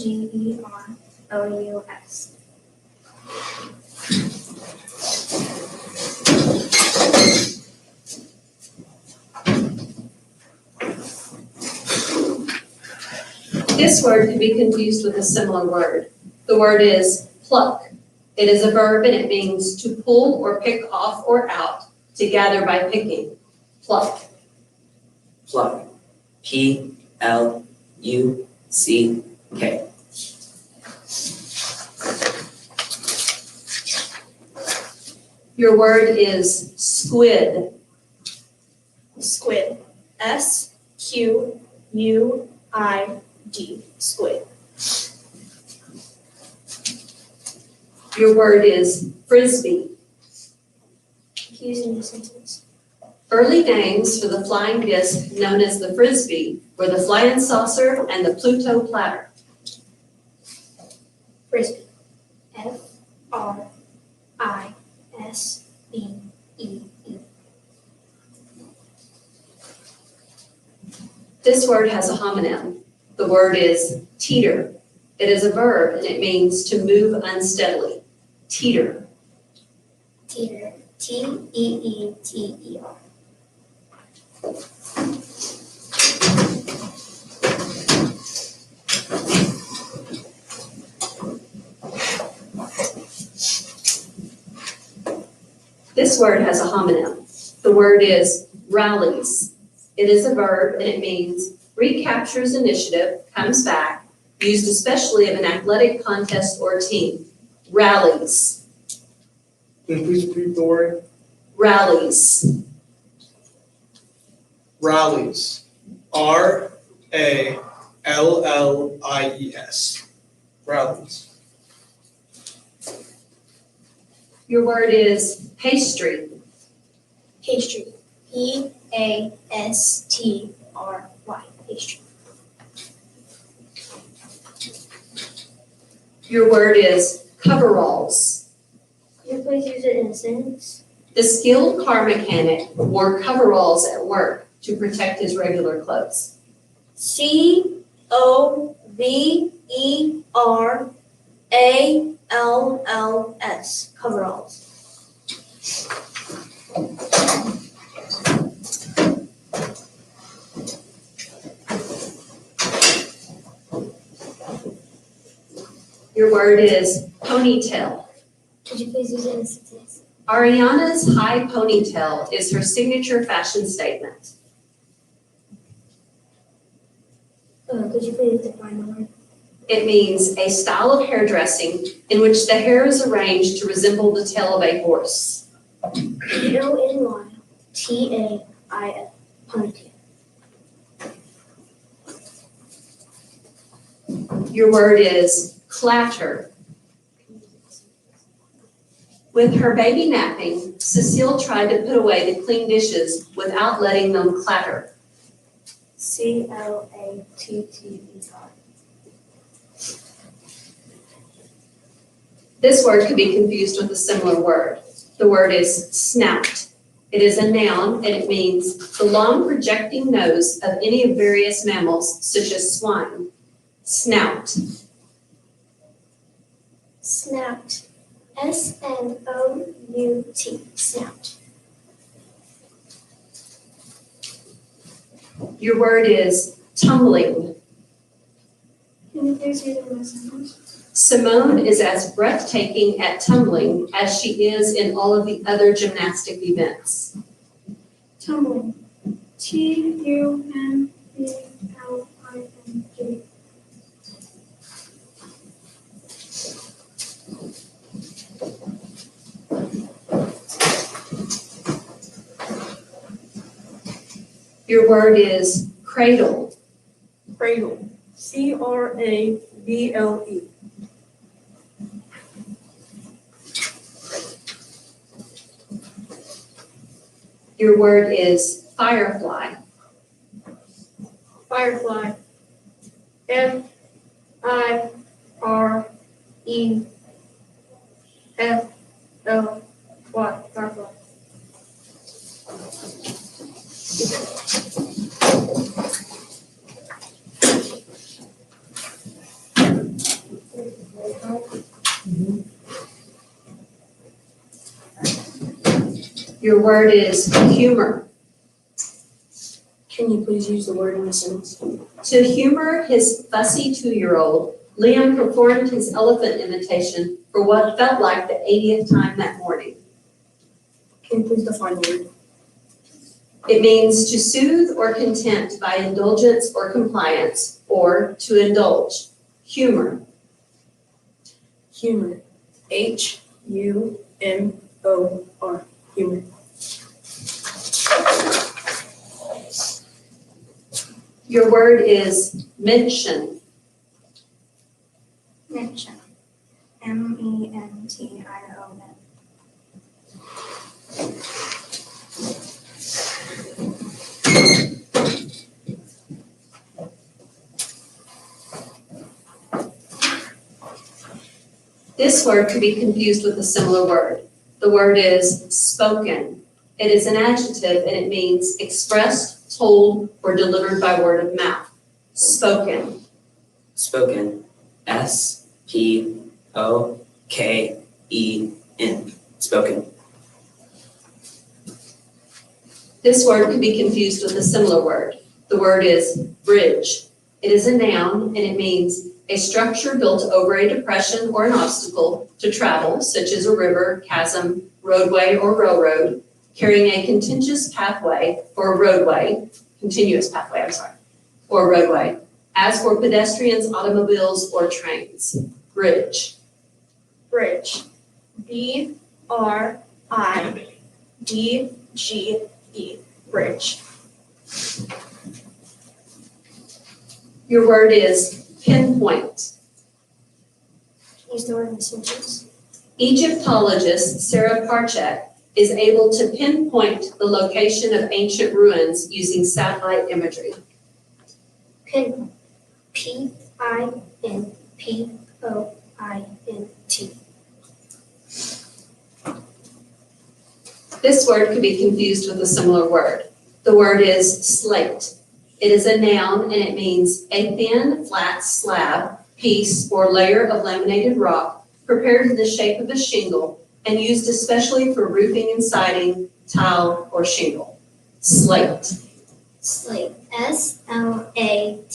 This word can be confused with a similar word. The word is pluck. It is a verb and it means to pull or pick off or out, to gather by picking. Pluck. Pluck. P-L-U-C-K. Your word is squid. Squid. S-Q-U-I-D. Squid. Your word is frisbee. Using the sentence. Early names for the flying disc known as the frisbee were the flying saucer and the Pluto platter. Frisbee. F-R-I-S-B-E-E. This word has a homonym. The word is teeter. It is a verb and it means to move unsteadily. Teeter. Teeter. T-E-E-T-E-R. This word has a homonym. The word is rallies. It is a verb and it means recaptures initiative, comes back, used especially of an athletic contest or team. Rallies. Can you please repeat the word? Rallies. Rallies. R-A-L-L-I-E-S. Rallies. Your word is pastry. Pastry. P-A-S-T-R-Y. Pastry. Your word is coveralls. Could you please use it in a sentence? The skilled car mechanic wore coveralls at work to protect his regular clothes. C-O-V-E-R-A-L-L-S. Coveralls. Your word is ponytail. Could you please use it in a sentence? Ariana's high ponytail is her signature fashion statement. Could you please define the word? It means a style of hairdressing in which the hair is arranged to resemble the tail of a horse. P-O-N-Y-T-A-I-L. Ponytail. Your word is clatter. With her baby napping, Cecile tried to put away the clean dishes without letting them clatter. C-L-A-T-T-E-R. This word could be confused with a similar word. The word is snout. It is a noun and it means the long projecting nose of any of various mammals, such as swine. Snout. Snout. S-N-O-U-T. Snout. Your word is tumbling. Can you please read it in a sentence? Simone is as breathtaking at tumbling as she is in all of the other gymnastic events. Tumbling. T-U-M-B-L-I-N-G. Your word is cradle. Cradle. TRAVLE. Your word is firefly. Firefly. FIREFLY. Firefly. Your word is humor. Can you please use the word in a sentence? To humor his fussy 2-year-old, Liam performed his elephant imitation for what felt like the 80th time that morning. Can you please define the word? It means to soothe or content by indulgence or compliance, or to indulge. Humor. Humor. HUMOR. Humor. Your word is mention. Mention. MENTION. This word could be confused with a similar word. The word is spoken. It is an adjective and it means expressed, told, or delivered by word of mouth. Spoken. Spoken. SPOKEN. Spoken. This word could be confused with a similar word. The word is bridge. It is a noun and it means a structure built over a depression or an obstacle to travel, such as a river, chasm, roadway, or railroad, carrying a continuous pathway, or a roadway, or roadway, as for pedestrians, automobiles, or trains. Bridge. Bridge. BRIDGE. Bridge. Your word is pinpoint. Use the word in a sentence. Egyptologist Sarah Parchak is able to pinpoint the location of ancient ruins using satellite imagery. Pinpoint. PINPOINT. This word could be confused with a similar word. The word is slate. It is a noun and it means a thin, flat slab, piece, or layer of laminated rock prepared in the shape of a shingle and used especially for roofing and siding, tile, or shingle. Slate. Slate. SLATE.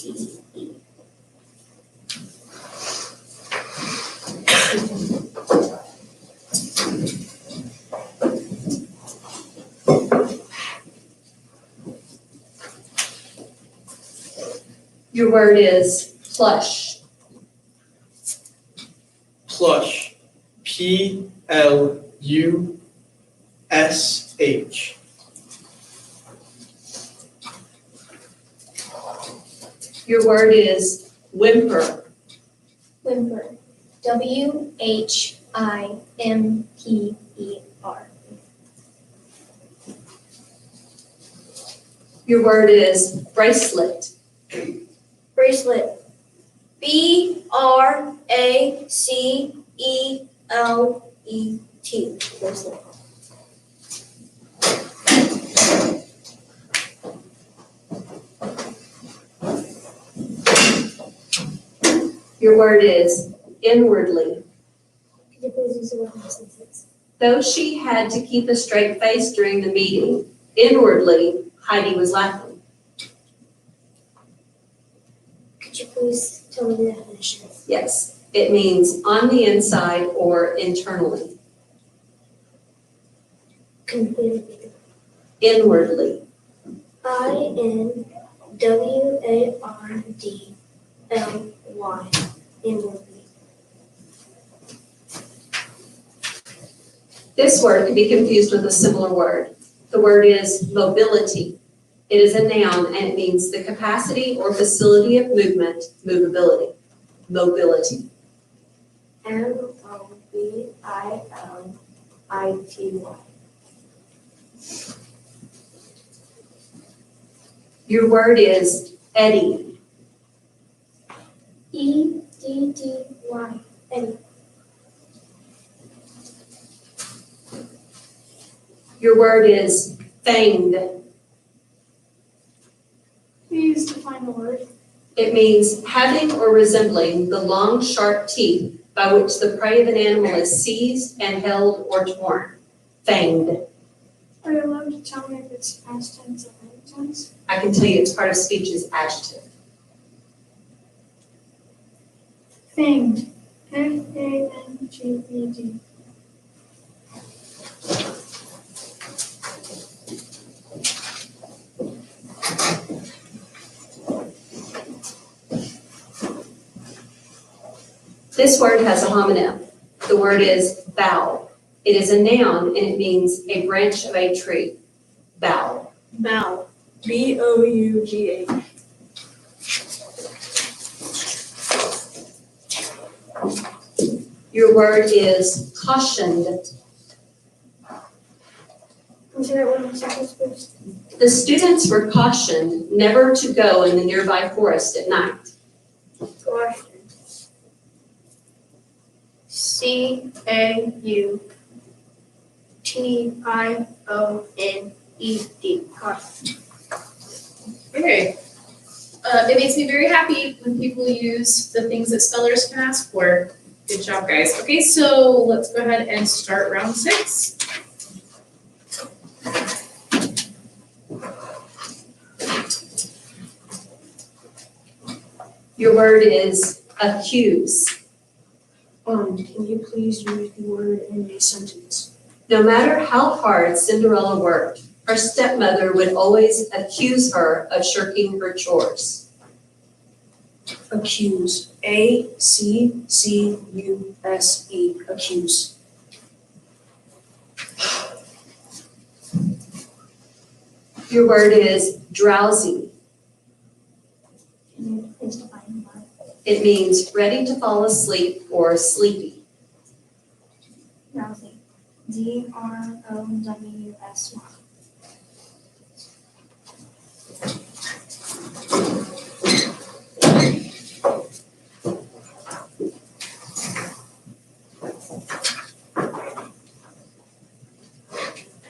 Your word is plush. Plush. PLUSH. Your word is whimper. Whimper. WHIMPER. Your word is bracelet. Bracelet. BRACELET. Bracelet. Your word is inwardly. Could you please use the word in a sentence? Though she had to keep a straight face during the meeting, inwardly, Heidi was laughing. Could you please tell me the definition? Yes, it means on the inside or internally. Can you please repeat it? Inwardly. INWARDLY. Inwardly. This word can be confused with a similar word. The word is mobility. It is a noun and it means the capacity or facility of movement, mobility. Mobility. Your word is eddy. EDDY. Eddie. Your word is fanged. Please define the word. It means having or resembling the long, sharp teeth by which the prey of an animal is seized and held or torn. Fanged. Are you allowed to tell me if it's past tense or present tense? I can tell you it's part of speech is adjective. Fanged. FANGED. This word has a homonym. The word is bough. It is a noun and it means a branch of a tree. Bough. Bough. BOUGH. Your word is cautioned. Can you say that one more sentence, please? The students were cautioned never to go in the nearby forest at night. Caution. CAUTIONED. Caution. Okay. It makes me very happy when people use the things that spellers can ask for. Good job, guys. Okay, so let's go ahead and start round 6. Your word is accuse. Can you please use the word in a sentence? No matter how hard Cinderella worked, her stepmother would always accuse her of shirking her chores. Accuse. ACCUSE. Accuse. Your word is drowsy. Can you please define that? It means ready to fall asleep or sleepy. Drowsy. DROWSY.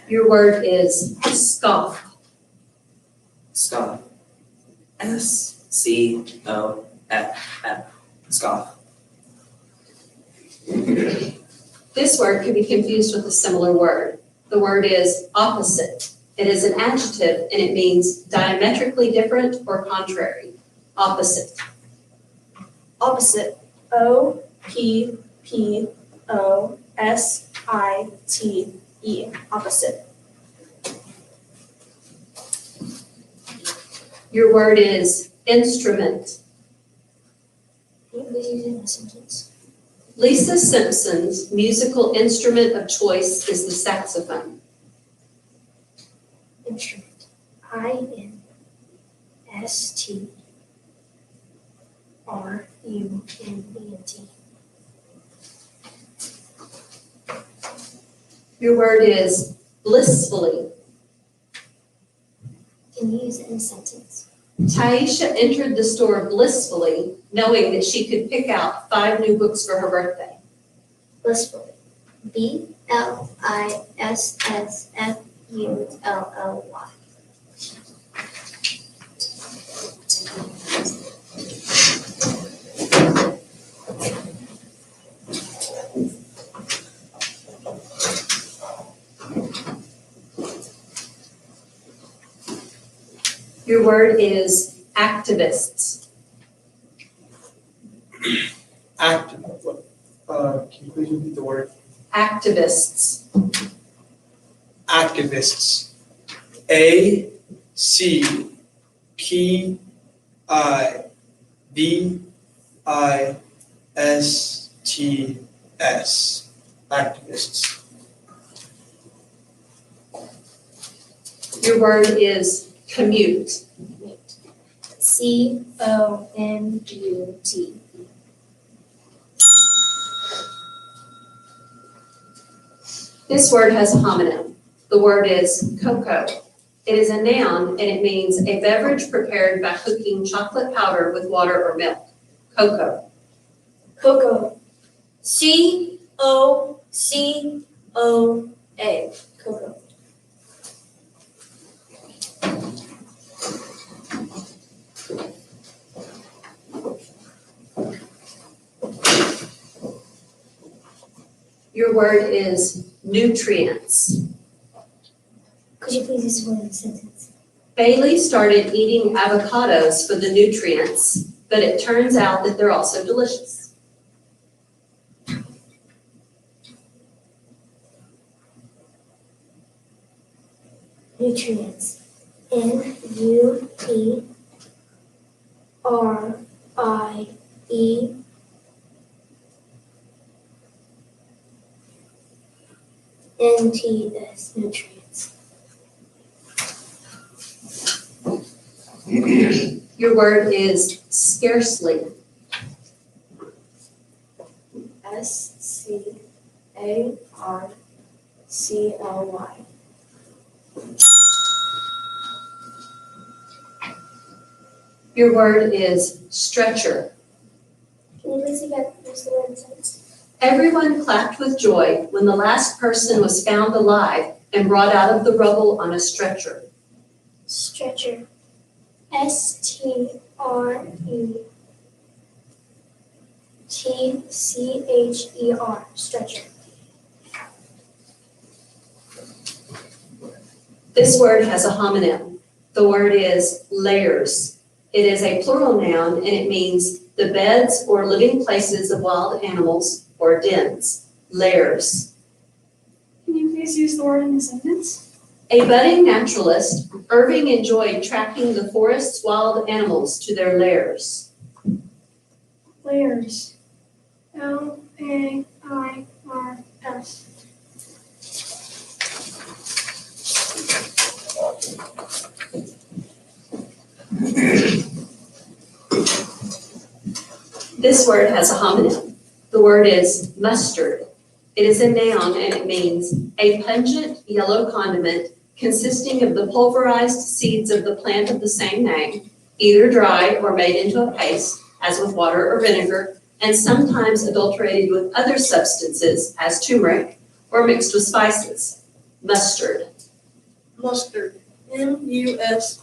Your word is scoff. Scoff. SCOFF. Scoff. This word could be confused with a similar word. The word is opposite. It is an adjective and it means diametrically different or contrary. Opposite. Opposite. OPPOSITE. Opposite. Your word is instrument. Can you please use it in a sentence? Lisa Simpson's musical instrument of choice is the saxophone. Instrument. INSTRUMENT. Your word is blissfully. Can you use it in a sentence? Taisha entered the store blissfully, knowing that she could pick out 5 new books for her birthday. Blissfully. BLISSFULLY. Your word is activists. Acton. Can you please repeat the word? Activists. Activists. ACTIVISTS. Activists. Your word is Commute. C-O-M-U-T. This word has a homonym. The word is cocoa. It is a noun and it means a beverage prepared by cooking chocolate powder with water or milk. Cocoa. Cocoa. C-O-C-O-A. Cocoa. Your word is nutrients. Could you please use the word in a sentence? Bailey started eating avocados for the nutrients, but it turns out that they're also delicious. Nutrients. N-U-T-R-I-E. N-T-S. Nutrients. Your word is scarcely. S-C-A-R-C-L-Y. Your word is stretcher. Can you please use the word in a sentence? Everyone clapped with joy when the last person was found alive and brought out of the rubble on a stretcher. Stretcher. S-T-R-E-T-C-H-E-R. Stretcher. This word has a homonym. The word is layers. It is a plural noun and it means the beds or living places of wild animals or dens. Layers. Can you please use the word in a sentence? A budding naturalist, Irving enjoyed tracking the forest's wild animals to their lairs. Layers. L-A-I-R-S. This word has a homonym. The word is mustard. It is a noun and it means a pungent yellow condiment consisting of the pulverized seeds of the plant of the same name, either dry or made into a paste, as with water or vinegar, and sometimes adulterated with other substances, as turmeric, or mixed with spices. Mustard. Mustard. M-U-S-T-A-R-D.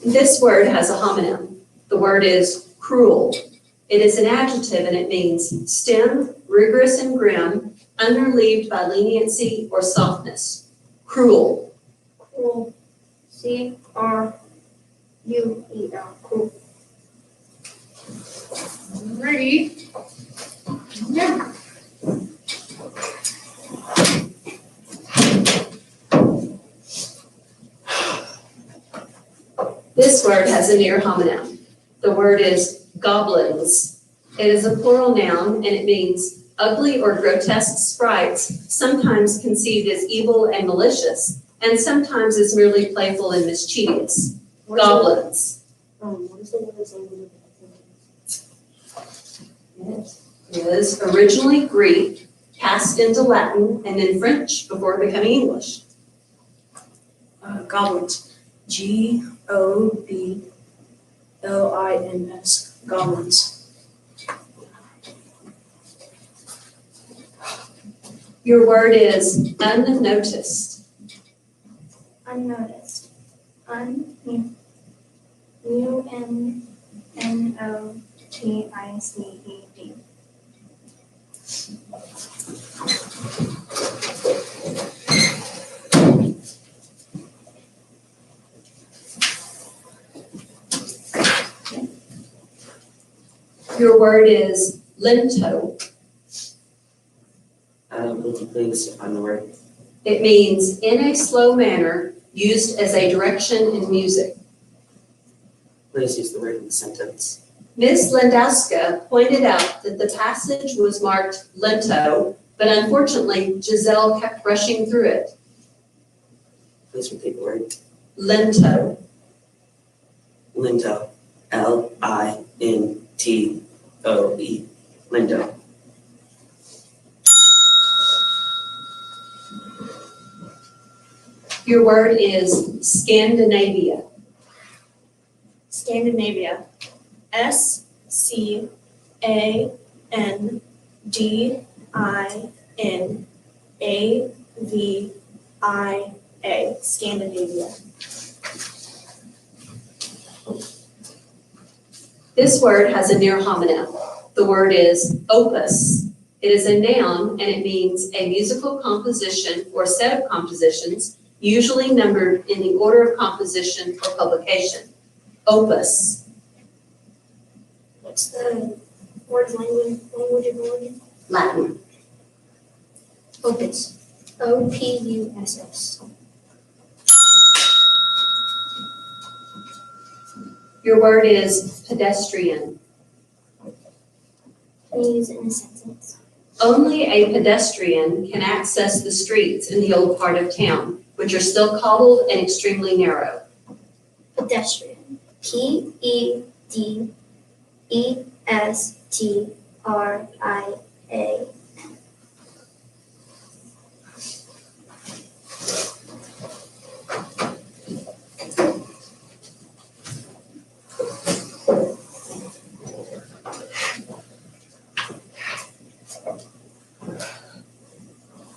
This word has a homonym. The word is cruel. It is an adjective and it means stern, rigorous, and grim, unrelieved by leniency or softness. Cruel. Cruel. C-R-U-E-L. Cruel. Ready? Yeah. This word has a near homonym. The word is goblins. It is a plural noun and it means ugly or grotesque sprites, sometimes conceived as evil and malicious, and sometimes as merely playful and mischievous. Goblins. What is the word It is originally Greek, passed into Latin, and then French before becoming English. Goblins. G-O-B-L-I-N-S. Goblins. Your word is unnoticed. Unnoticed. U-N-N-O-T-I-C-E-D. Your word is lento. Would you please define the word? It means in a slow manner, used as a direction in music. Please use the word in the sentence. Ms. Landowska pointed out that the passage was marked lento But unfortunately, Giselle kept rushing through it. Please repeat the word. Lento. Linto. Lintoe. Linto. Your word is Scandinavia. Scandinavia. Scandinavia. Scandinavia. This word has a near homonym. The word is opus. It is a noun and it means a musical composition or set of compositions, usually numbered in the order of composition or publication. Opus. What's the word language of origin? Latin. Opus. OPUSS. Your word is pedestrian. Can you use it in a sentence? Only a pedestrian can access the streets in the old part of town, which are still cobbled and extremely narrow. Pedestrian. PEDESTRIA.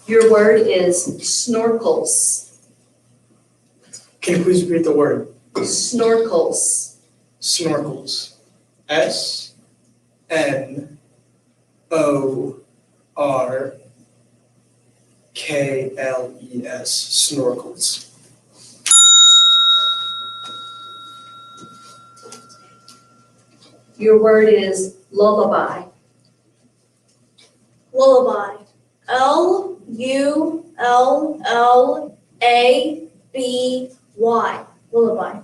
Your word is snorkels. Can you please repeat the word? Snorkels. Snorkels. SNORKLES. Snorkels. Your word is lullaby. Lullaby. LULLABY. Lullaby.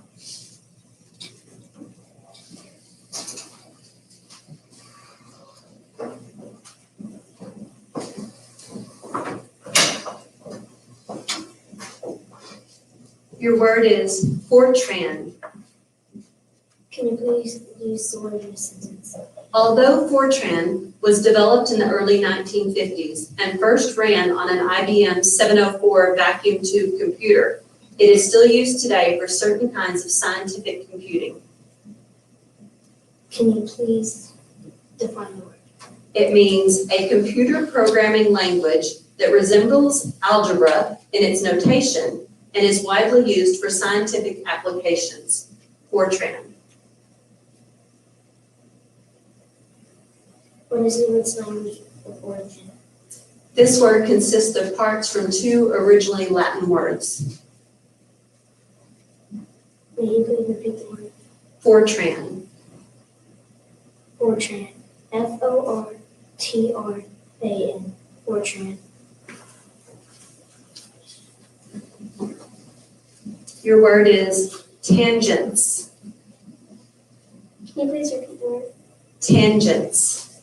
Your word is Fortran. Can you please use the word in a sentence? Although Fortran was developed in the early 1950s and first ran on an IBM 704 vacuum tube computer, it is still used today for certain kinds of scientific computing. Can you please define the word? It means a computer programming language that resembles algebra in its notation and is widely used for scientific applications. Fortran. What is the word's language of origin? This word consists of parts from two originally Latin words. May you please repeat the word? Fortran. Fortran. FORTRAN. Fortran. Your word is tangents. Can you please repeat the word? Tangents.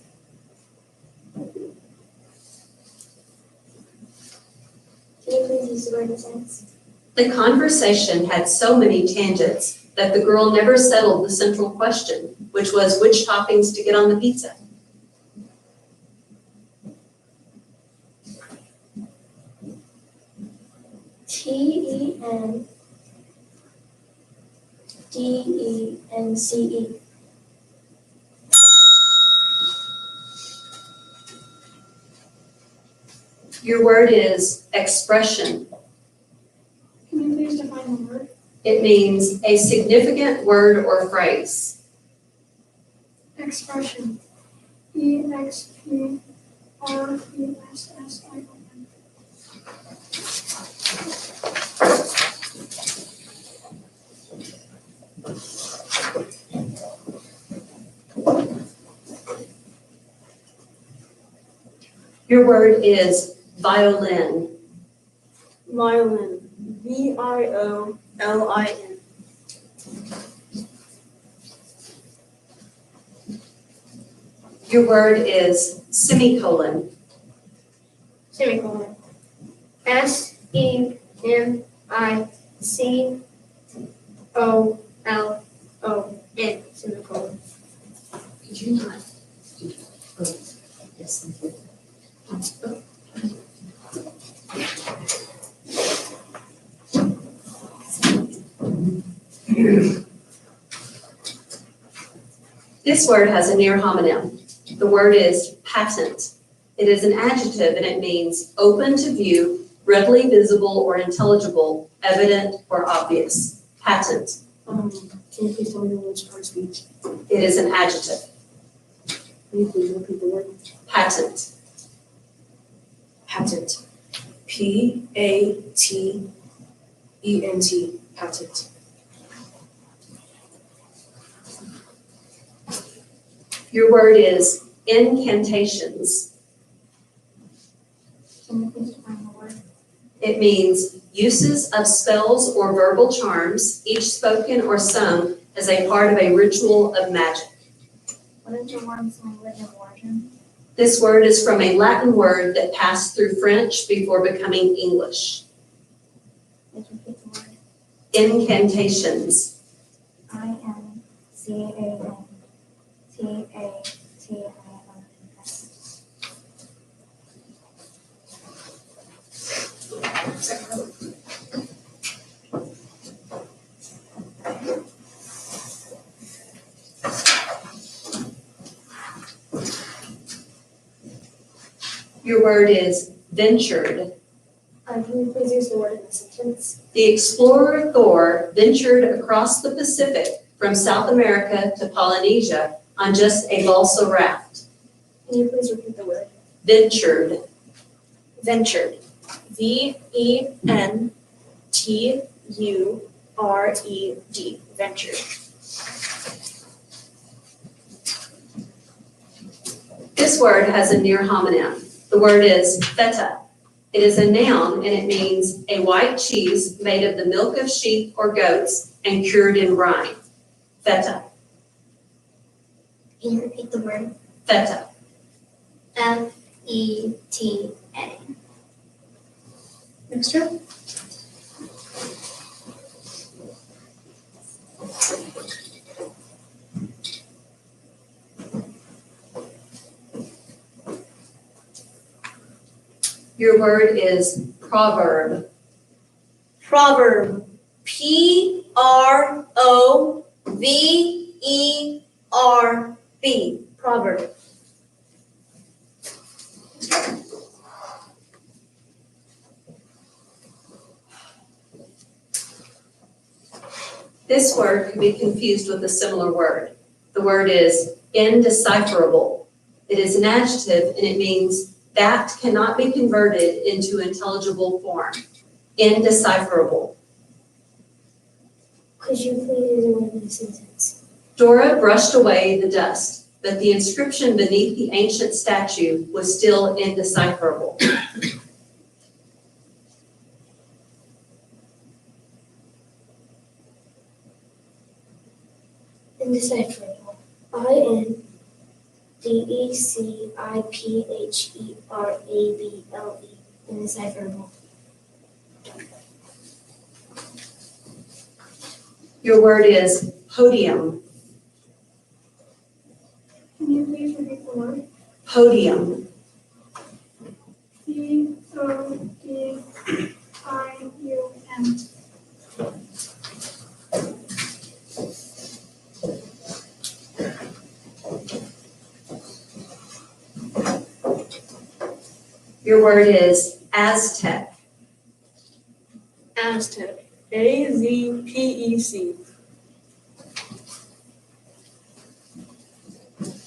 Can you please use the word in a sentence? The conversation had so many tangents that the girl never settled the central question, which was which toppings to get on the pizza. TENDENCE. Your word is expression. Can you please define the word? It means a significant word or phrase. Expression. EXPRESSION. Your word is violin. Violin. VIOLIN. Your word is semicolon. semicolon. SEMICOLON, semicolon. Could you not? Oh, yes, thank you. This word has a near homonym. The word is patent. It is an adjective and it means open to view, readily visible or intelligible, evident or obvious. Patent. Can you please tell me the words part of speech? It is an adjective. Can you please repeat the word? Patent. Patent. P-A-T-E-N-T, patent. Your word is incantations. Can you please define the word? It means uses of spells or verbal charms, each spoken or sung as a part of a ritual of magic. What is the word's language of origin? This word is from a Latin word that passed through French before becoming English. Please repeat the word. Incantations. INCANTATIONS. Your word is ventured. Can you please use the word in a sentence? The explorer Thor ventured across the Pacific from South America to Polynesia on just a balsa raft. Can you please repeat the word? Ventured. Ventured. V-E-N-T-U-R-E-D, ventured. This word has a near homonym. The word is feta. It is a noun and it means a white cheese made of the milk of sheep or goats and cured in brine. Feta. Can you repeat the word? Feta. F-E-T-A. Next one. Your word is proverb. Proverb. P-R-O-V-E-R-B, proverb. This word can be confused with a similar word. The word is indecipherable. It is an adjective and it means that cannot be converted into intelligible form. Indecipherable. Could you please use the word in a sentence? Dora brushed away the dust, but the inscription beneath the ancient statue was still indecipherable. Indecipherable. I-N-D-E-C-I-P-H-E-R-A-B-L-E. Indecipherable. Your word is podium. Can you please repeat the word? Podium. P-O-D-I-U-M. Your word is Aztec. Aztec. A-Z-P-E-C.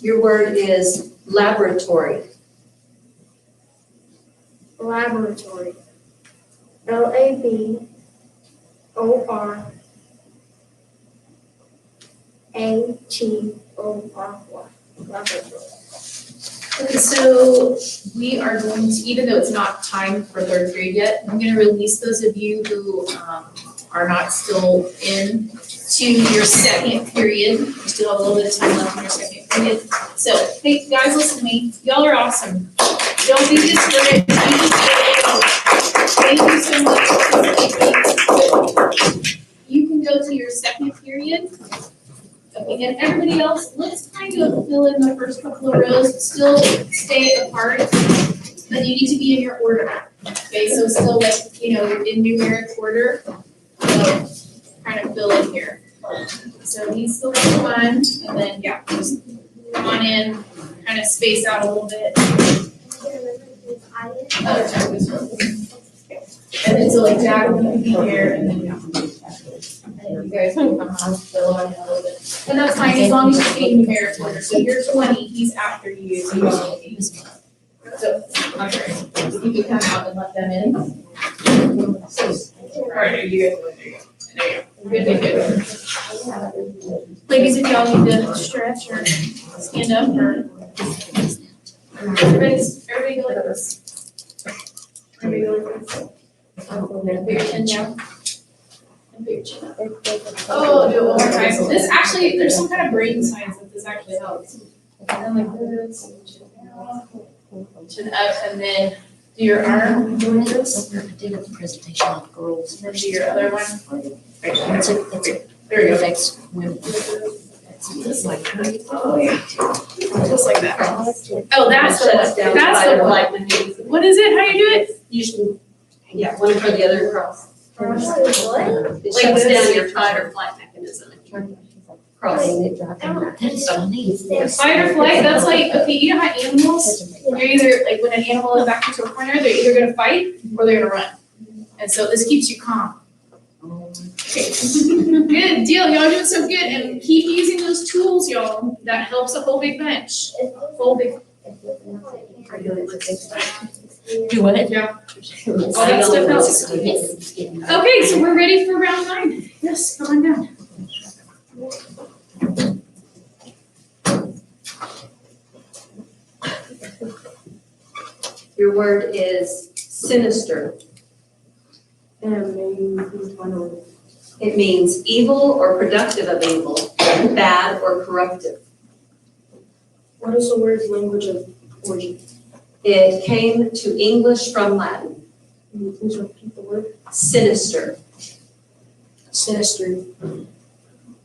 Your word is laboratory. Laboratory. L-A-B-O-R-A-T-O-R-Y. Laboratory. Okay, so we are going to, even though it's not time for third period yet, I'm gonna release those of you who are not still in to your second period. You still have a little bit of time left in your second period. So, hey, guys, listen to me. Y'all are awesome. Don't be discouraged. Thank you so much. You can go to your second period. Okay, and everybody else, let's kind of fill in the first couple of rows, still stay apart, but you need to be in your order. Okay, so still like, in numeric order, so kind of fill in here. So he's still one, and then, just come on in, kind of space out a little bit. And then so like Jack will be here, and then, and you guys can come on, fill on in a little bit. And that's fine, as long as you're getting numeric order, so you're 20, he's after you, so you're all 8. So, okay, you can come out and let them in. Alright, you guys, there you go. Good. Ladies, if y'all need to stretch or stand up or. Everybody go like this. Everybody go like this. Put your chin down. And put your chin up. Oh, do it one more time. This actually, there's some kind of brain science that this actually helps. And then like this, chin up, and then do your arm, doing this. I did a presentation on girls. And then do your other one. That's it. There we go. Affects women. Just like that. Oh, yeah. Just like that. Oh, that's the Shut us one. down That's by the the one. light maneuver. What is it? How you do it? Usually, yeah, one for the other across. It Like shuts this. down your fight or flight mechanism. Cross. That is funny. Fight or flight, that's like, okay, you know how animals, they're either, like when an animal is backed into a corner, they're either gonna fight or they're gonna run. And so this keeps you calm. Okay. Good deal, y'all doing so good, and keep using those tools, y'all, that helps a whole big bench. Whole big. Do what? Yeah. All that stuff helps. Okay, so we're ready for round 9. Yes, come on down. Your word is sinister. It means evil or productive of evil, bad or corruptive. What is the word's language of origin? It came to English from Latin. Can you please repeat the word? Sinister. Sinister.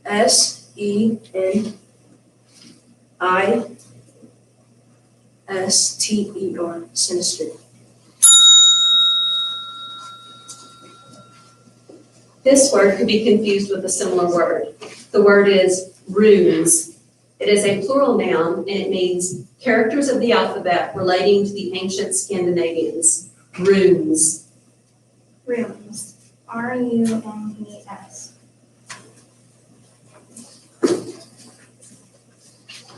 S-E-N-I-S-T-E-R. Sinister. This word could be confused with a similar word. The word is runes. It is a plural noun, and it means characters of the alphabet relating to the ancient Scandinavians. Runes. Runes. R-U-N-E-S.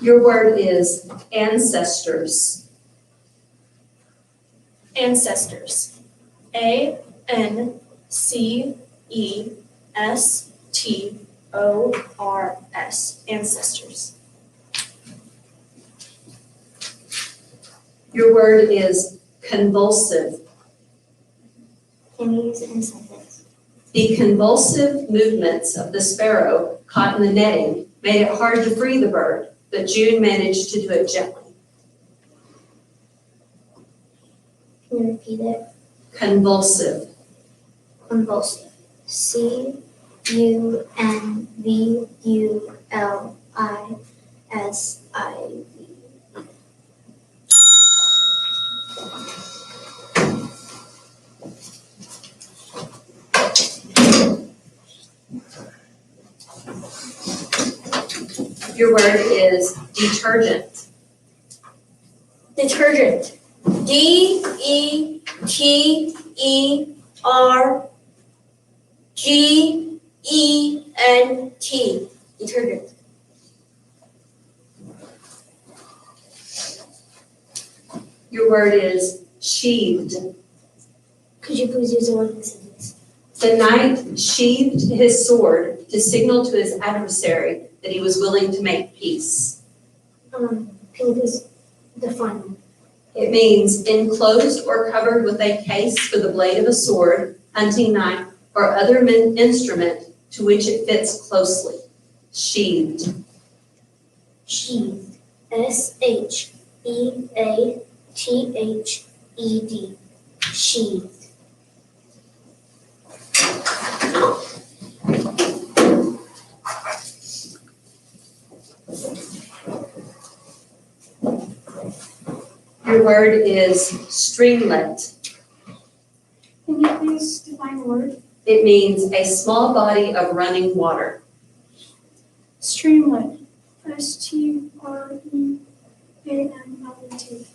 Your word is ancestors. Ancestors. A-N-C-E-S-T-O-R-S. Ancestors. Your word is convulsive. Can you use it in a sentence? The convulsive movements of the sparrow caught in the netting made it hard to free the bird, but June managed to do it gently. Can you repeat it? Convulsive. Convulsive. C-U-N-V-U-L-I-S-I-V. Your word is detergent. Detergent. D-E-T-E-R-G-E-N-T. Detergent. Your word is sheathed. Could you please use the word in a sentence? The knight sheathed his sword to signal to his adversary that he was willing to make peace. Can you please define It means enclosed or covered with a case for the blade of a sword, hunting knife, or other instrument to which it fits closely. Sheathed. sheathed? S-H-E-A-T-H-E-D. T-H-E-D, sheathed. Your word is streamlet. Can you please define the word? It means a small body of running water. Streamlet. S-T-R-E-A-M-L-E-T.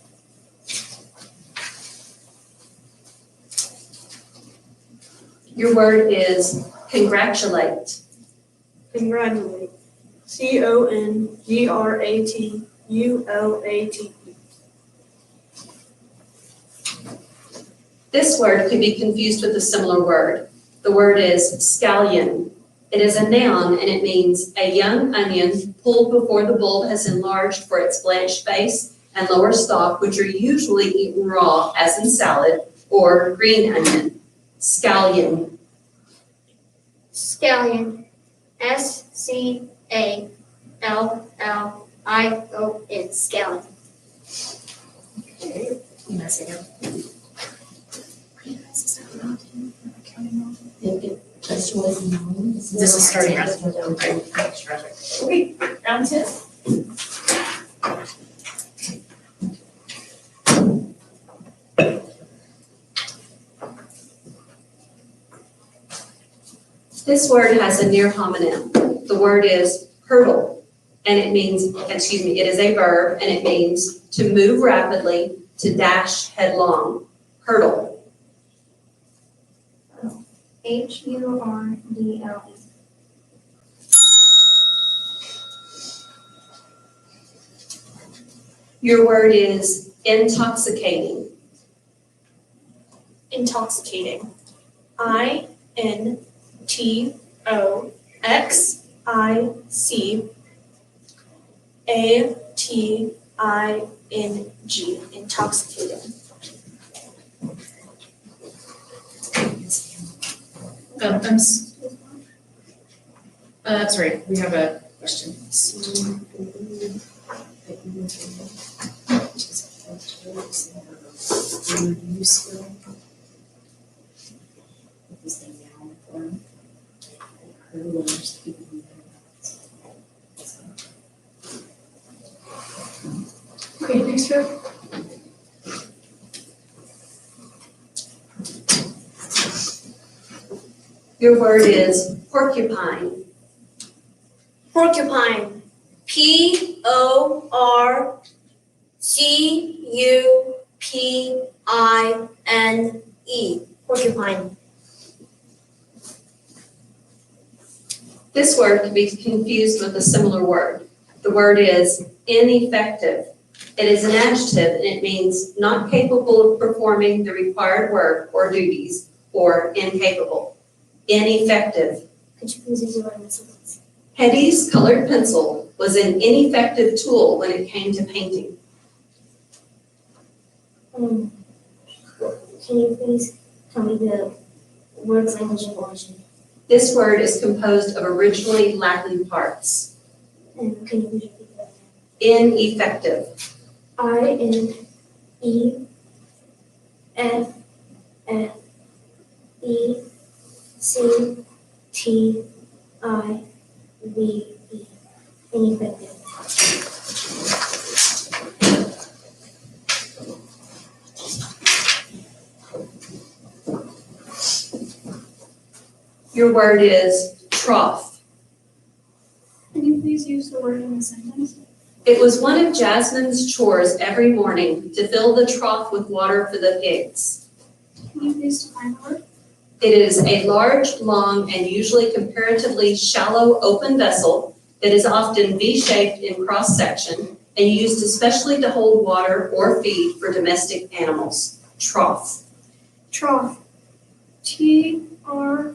Your word is congratulate. Congratulate. C-O-N-G-R-A-T-U-L-A-T-E. This word could be confused with a similar word. The word is scallion. It is a noun and it means a young onion pulled before the bulb has enlarged for its blanched base and lower stalk, which are usually eaten raw, as in salad, or green onion. Scallion. Scallion. S-C-A-L-L-I-O-N. Scallion. This is starting round. Okay, round 10. This word has a near homonym. The word is hurdle, and it means, it is a verb, and it means to move rapidly, to dash headlong. Hurdle. H-U-R-D-L-E. Your word is intoxicating. Intoxicating. I-N-T-O-X-I-C-A-T-I-N-G. Intoxicating. Sorry, we have a question. Okay, next row. Your word is porcupine. Porcupine. P-O-R-C-U-P-I-N-E. Porcupine. This word can be confused with a similar word. The word is ineffective. It is an adjective and it means not capable of performing the required work or duties, or incapable. Ineffective. Could you please use the word in the sentence? Hetty's colored pencil was an ineffective tool when it came to painting. Can you please tell me the word's language of origin? This word is composed of originally Latin parts. And can you please repeat that? Ineffective. I-N-E-F-F-E-C-T-I-V-E. Ineffective. Your word is trough. Can you please use the word in the sentence? It was one of Jasmine's chores every morning to fill the trough with water for the pigs. Can you please define the word? It is a large, long, and usually comparatively shallow open vessel that is often V-shaped in cross-section and used especially to hold water or feed for domestic animals. Trough. Trough. T-R-O-U-G-H.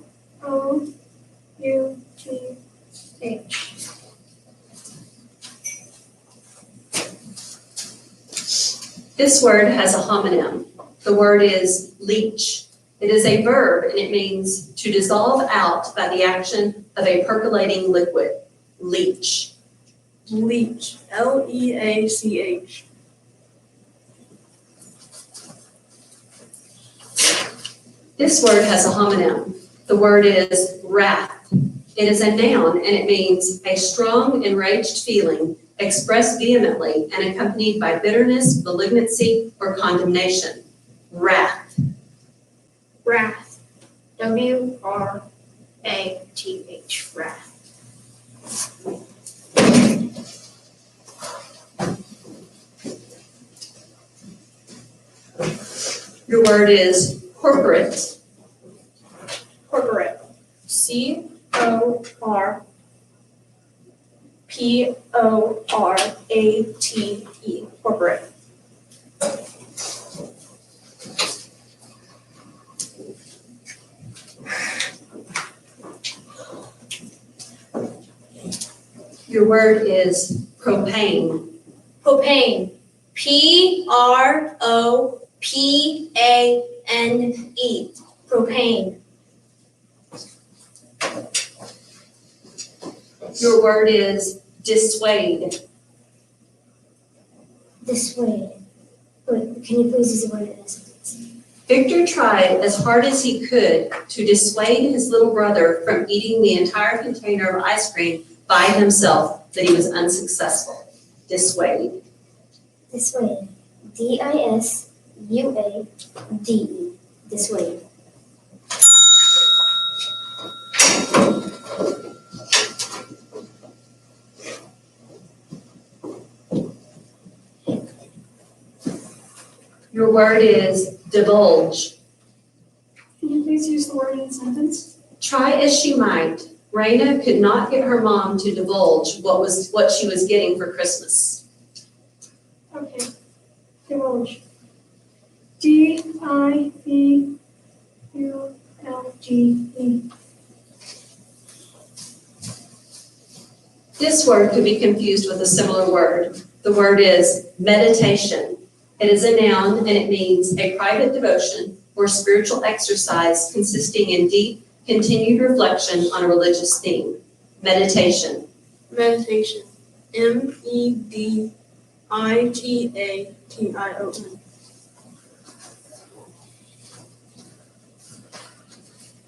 This word has a homonym. The word is leach. It is a verb and it means to dissolve out by the action of a percolating liquid. Leach. Leach. L-E-A-C-H. This word has a homonym. The word is wrath. It is a noun and it means a strong, enraged feeling expressed vehemently and accompanied by bitterness, malignancy, or condemnation. Wrath. Wrath. W-R-A-T-H. Wrath. Your word is corporate. Corporate. C-O-R-P-O-R-A-T-E. Corporate. Your word is propane. Propane. P-R-O-P-A-N-E. Propane. Your word is dissuade. Dissuade. Wait, can you please use the word in a sentence? Victor tried as hard as he could to dissuade his little brother from eating the entire container of ice cream by himself, but he was unsuccessful. Dissuade. Dissuade. D-I-S-U-A-D-E. Dissuade. Your word is divulge. Can you please use the word in a sentence? Try as she might, Raina could not get her mom to divulge what she was getting for Christmas. Okay. Divulge. D-I-V-U-L-G-E. This word could be confused with a similar word. The word is meditation. It is a noun and it means a private devotion or spiritual exercise consisting in deep, continued reflection on a religious theme. Meditation. Meditation. M-E-D-I-T-A-T-I-O-N.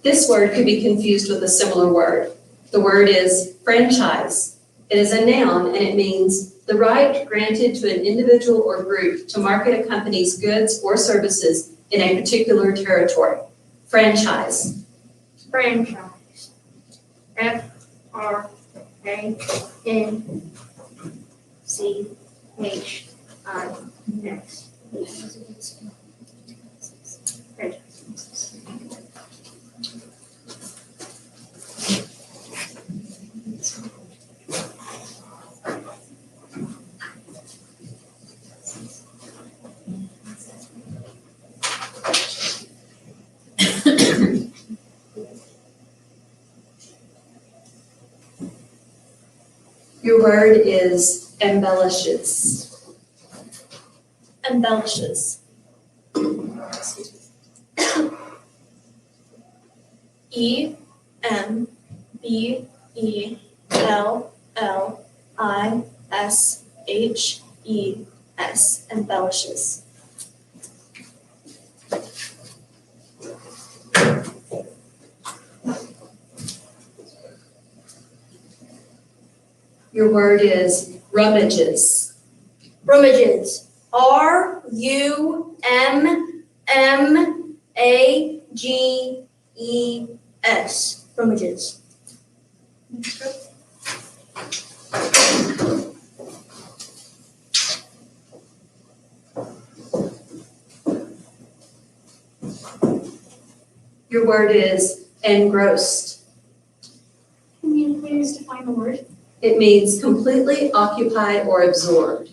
This word could be confused with a similar word. The word is franchise. It is a noun and it means the right granted to an individual or group to market a company's goods or services in a particular territory. Franchise. Franchise. F-R-A-N-C-H-I-S. Franchise. Your word is embellishes. Embellishes. E-M-B-E-L-L-I-S-H-E-S. Embellishes. Your word is rummages. Rummages. R-U-M-M-A-G-E-S. Rummages. Your word is engrossed. Can you please define the word? It means completely occupied or absorbed.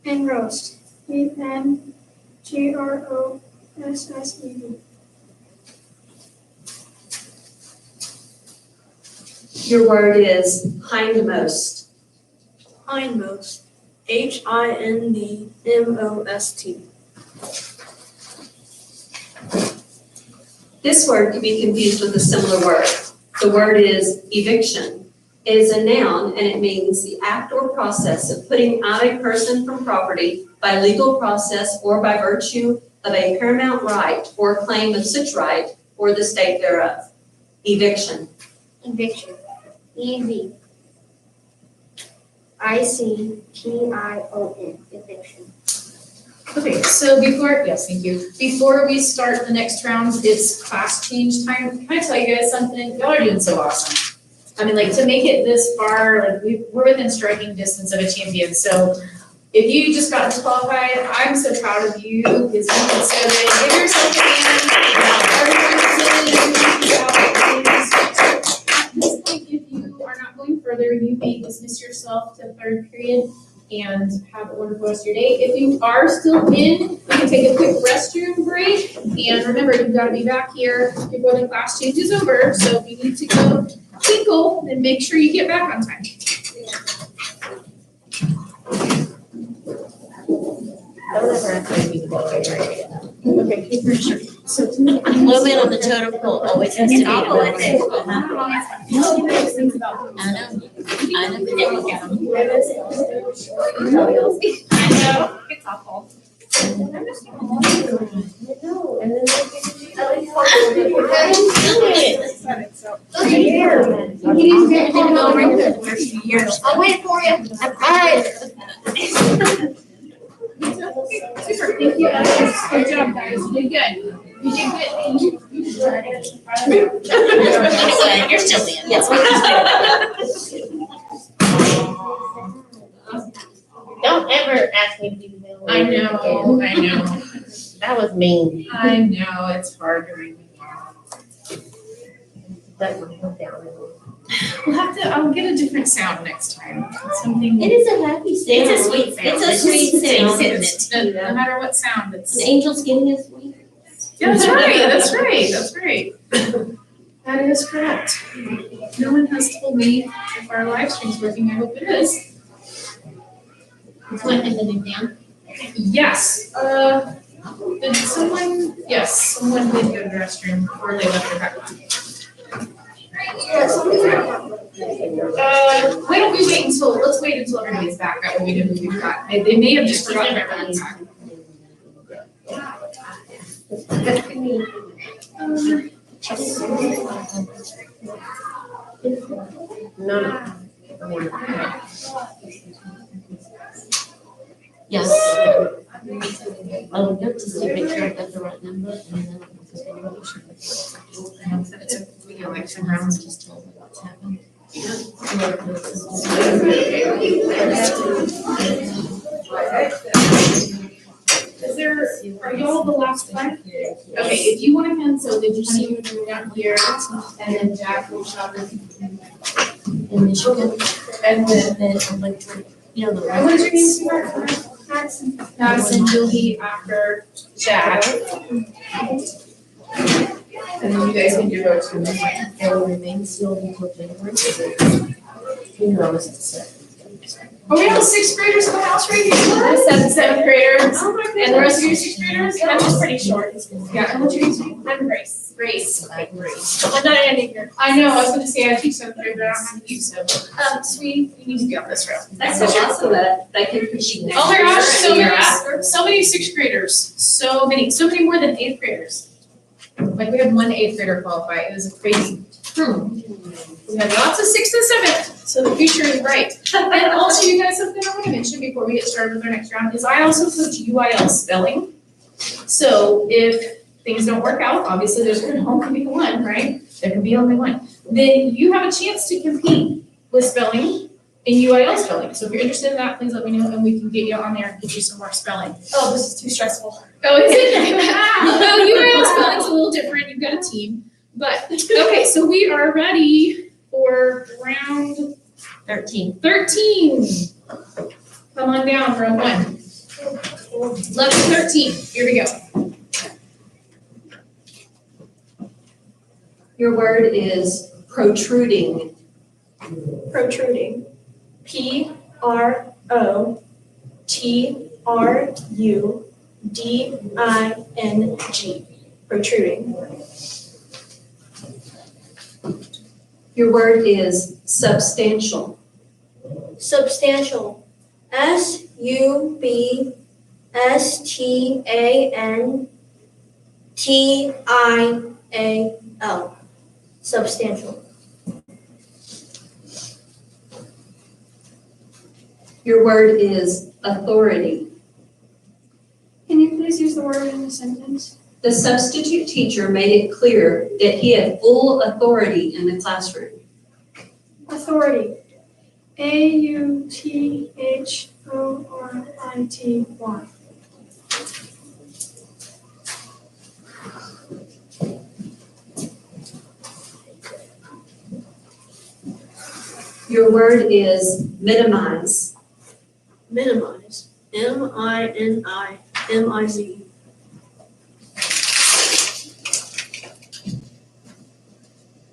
Engrossed. E-N-G-R-O-S-S-E-D. Your word is hindmost. Hindmost. H-I-N-D-M-O-S-T. This word can be confused with a similar word. The word is eviction. It is a noun and it means the act or process of putting out a person from property by legal process or by virtue of a paramount right or claim of such right or the state thereof. Eviction. Eviction. EV. ICTION. Eviction. Okay, so yes, thank you. Before we start the next round, it's class change time. Can I tell you guys something? Y'all are doing so awesome. I mean, like, to make it this far, like, we're within striking distance of a champion. So if you just got disqualified, I'm so proud of you. It's been so good. Give yourself a hand. At this point, if you are not going further, you may dismiss yourself to third period and have a wonderful rest of your day. If you are still in, you can take a quick restroom break. And remember, you've got to be back here before the class change is over. So if you need to go tinkle, then make sure you get back on time. Don't ever ask me to go away right now. Okay, for sure. So A little bit on the totem pole always has to be. I'll go with it. I know. I know, but there we go. I know, it's awful. I'll wait for you. I'm fine. Super, thank you. Good job, guys. You did good. You did good. You're still in. Yes. Don't ever ask me to do that. I know. That was mean. I know, it's hard to read. Let my head down. I'll get a different sound next time. Something. It is a happy sound. It's a sweet sound. It's a sweet sound, It's isn't it? no matter what sound, it's. An angel's getting a sweet. Yeah, that's right. That is correct. No one has told me if our live stream's working. I hope it is. It's what, ending down? Yes, did someone, yes, someone did go to the restroom or they left their back. Why don't we let's wait until everybody's back, that way we know who we've got. They may have just forgotten everyone's back. Yes. Oh, you have to see, make sure I got the right number and then. We got like some rounds. Just tell me what's happened. Are y'all the last one? Okay, if you want to hand, so did you see you down here and then Jack will shove it. In Michigan. And then, Electric, you know, the. and what is your name, sweetheart? Madison, you'll be after Jack. And then you guys can do votes from this way. It will remain sealed until January. Who knows? Oh, we have 6th graders in the house right here. 7th graders. Oh my And the rest of your 6th graders, I'm just pretty short. Yeah, and what's your name? I'm Grace. Grace. Okay, great. I'm not an here. I know, I was gonna say I teach 7th grade, but I don't have to teach so. Sweetie, you need to be on this row. That's so awesome that they can compete next Oh my year gosh, and so the year many, after. so many 6th graders, so many more than 8th graders. Like we had one 8th grader qualify, it was crazy. We had lots of 6th and 7th, so the future is bright. And also, you guys, something I want to mention before we get started with our next round is I also coach UIL spelling. So if things don't work out, obviously there's only can be one, right? There can be only one. Then you have a chance to compete with spelling in UIL spelling. So if you're interested in that, please let me know and we can get you on there and get you some more spelling. Oh, this is too stressful. Oh, is it? Well, UIL spelling's a little different. You've got a team. But, okay, so we are ready for round 13. 13. Come on down, round 1. 11-13. Here we go. Your word is protruding. Protruding. PROTRUDING. Protruding. Your word is substantial. Substantial. STANTIAL. Substantial. Your word is authority. Can you please use the word in the sentence? The substitute teacher made it clear that he had full authority in the classroom. Authority. AUTHORITY. Your word is minimize. Minimize. MINIMIZE.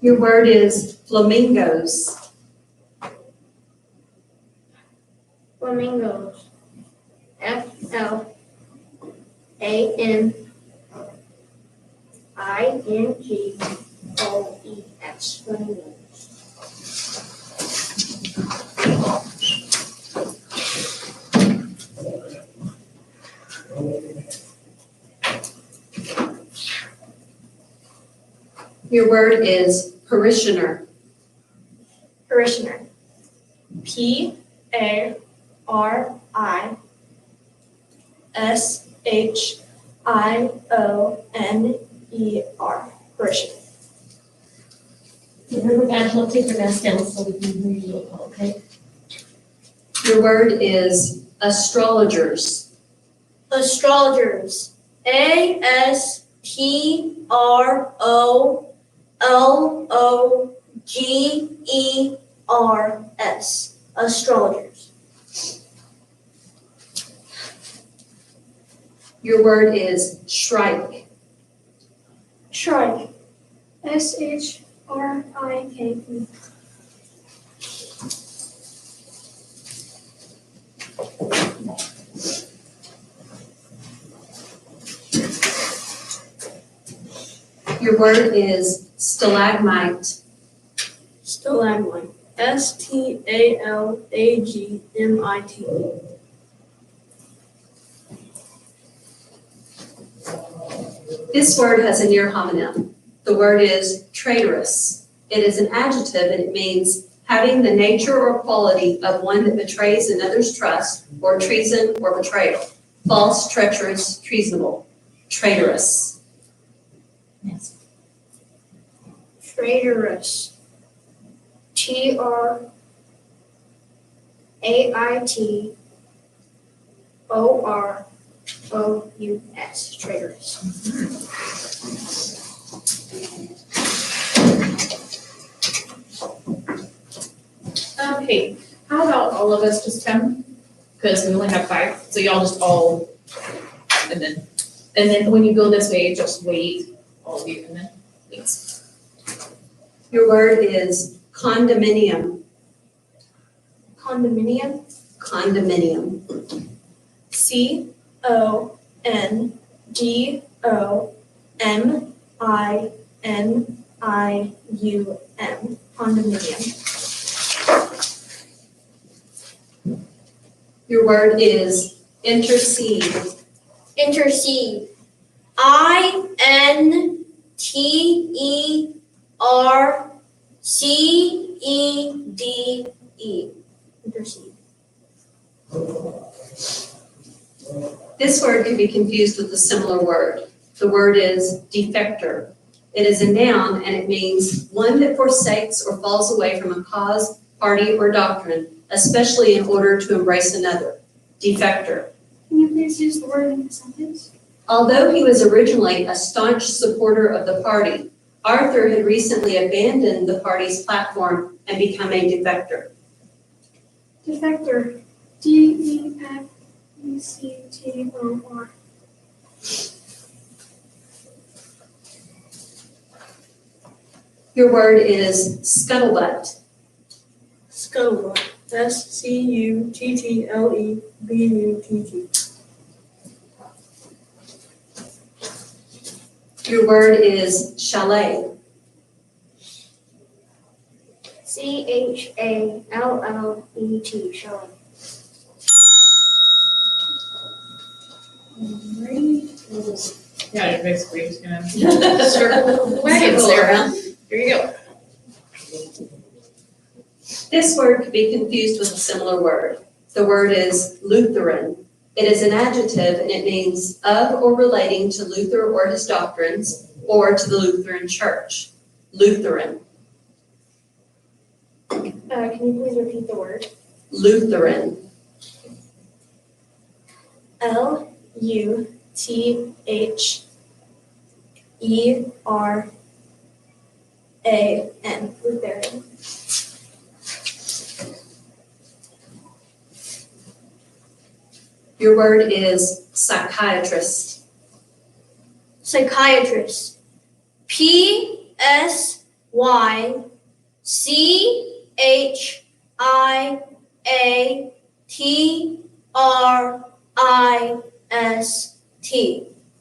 Your word is flamingos. Flamingos. FLAMINGOES. Flamingos. Your word is parishioner. Parishioner. PARISHIONER. Parishioner. Remember, guys, don't take your mask down so we can hear you, okay? Your word is astrologers. Astrologers. ASTROLOGERS. Astrologers. Your word is shrike. Shrike. SHRIKE. Your word is stalagmite. Stalagmite. STALAGMITE. This word has a near homonym. The word is traitorous. It is an adjective and it means having the nature or quality of one that betrays another's trust or treason or betrayal. False, treacherous, treasonable. Traitorous. Yes. Traitorous. TRAITOROUS. Traitorous. Okay, how about all of us just come? Because we only have 5, so y'all just all, and then when you go this way, just wait, all of you, and then please. Your word is condominium. Condominium. Condominium. CONDOMINIUM. Condominium. Your word is intercede. Intercede. INTERCEDE. Intercede. This word can be confused with a similar word. The word is defector. It is a noun and it means one that forsakes or falls away from a cause, party, or doctrine, especially in order to embrace another. Defector. Can you please use the word in the sentence? Although he was originally a staunch supporter of the party, Arthur had recently abandoned the party's platform and become a defector. Defector. DEFECTOR. Your word is scuttlebutt. Scuttlebutt. SCUTTLEBUTT. Your word is chalet. CHALLET. Chalet. Alrighty. Yeah, you're basically just gonna circle the wagons Circle there. around. Here you go. This word could be confused with a similar word. The word is Lutheran. It is an adjective and it means of or relating to Luther or his doctrines or to the Lutheran Church. Lutheran. Can you please repeat the word? Lutheran. Lutheran. Lutheran. Your word is psychiatrist. Psychiatrist. Psychiatrist.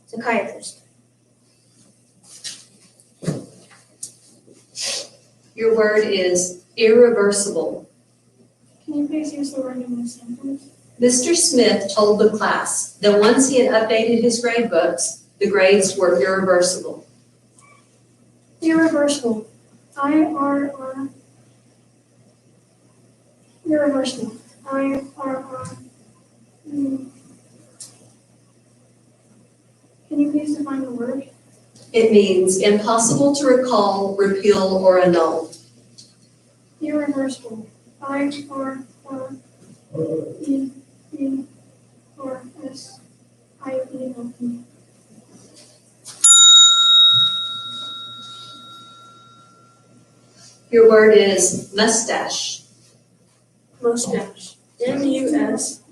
Psychiatrist. Your word is irreversible. Can you please use the word in a sentence? Mr. Smith told the class that once he had updated his grade books, the grades were irreversible. Irreversible. IRR. Irreversible. IRR. Can you please define the word? It means impossible to recall, repeal, or annul. Irreversible. IRREVERSIBLE. Your word is mustache. Mustache. MUSTACHE.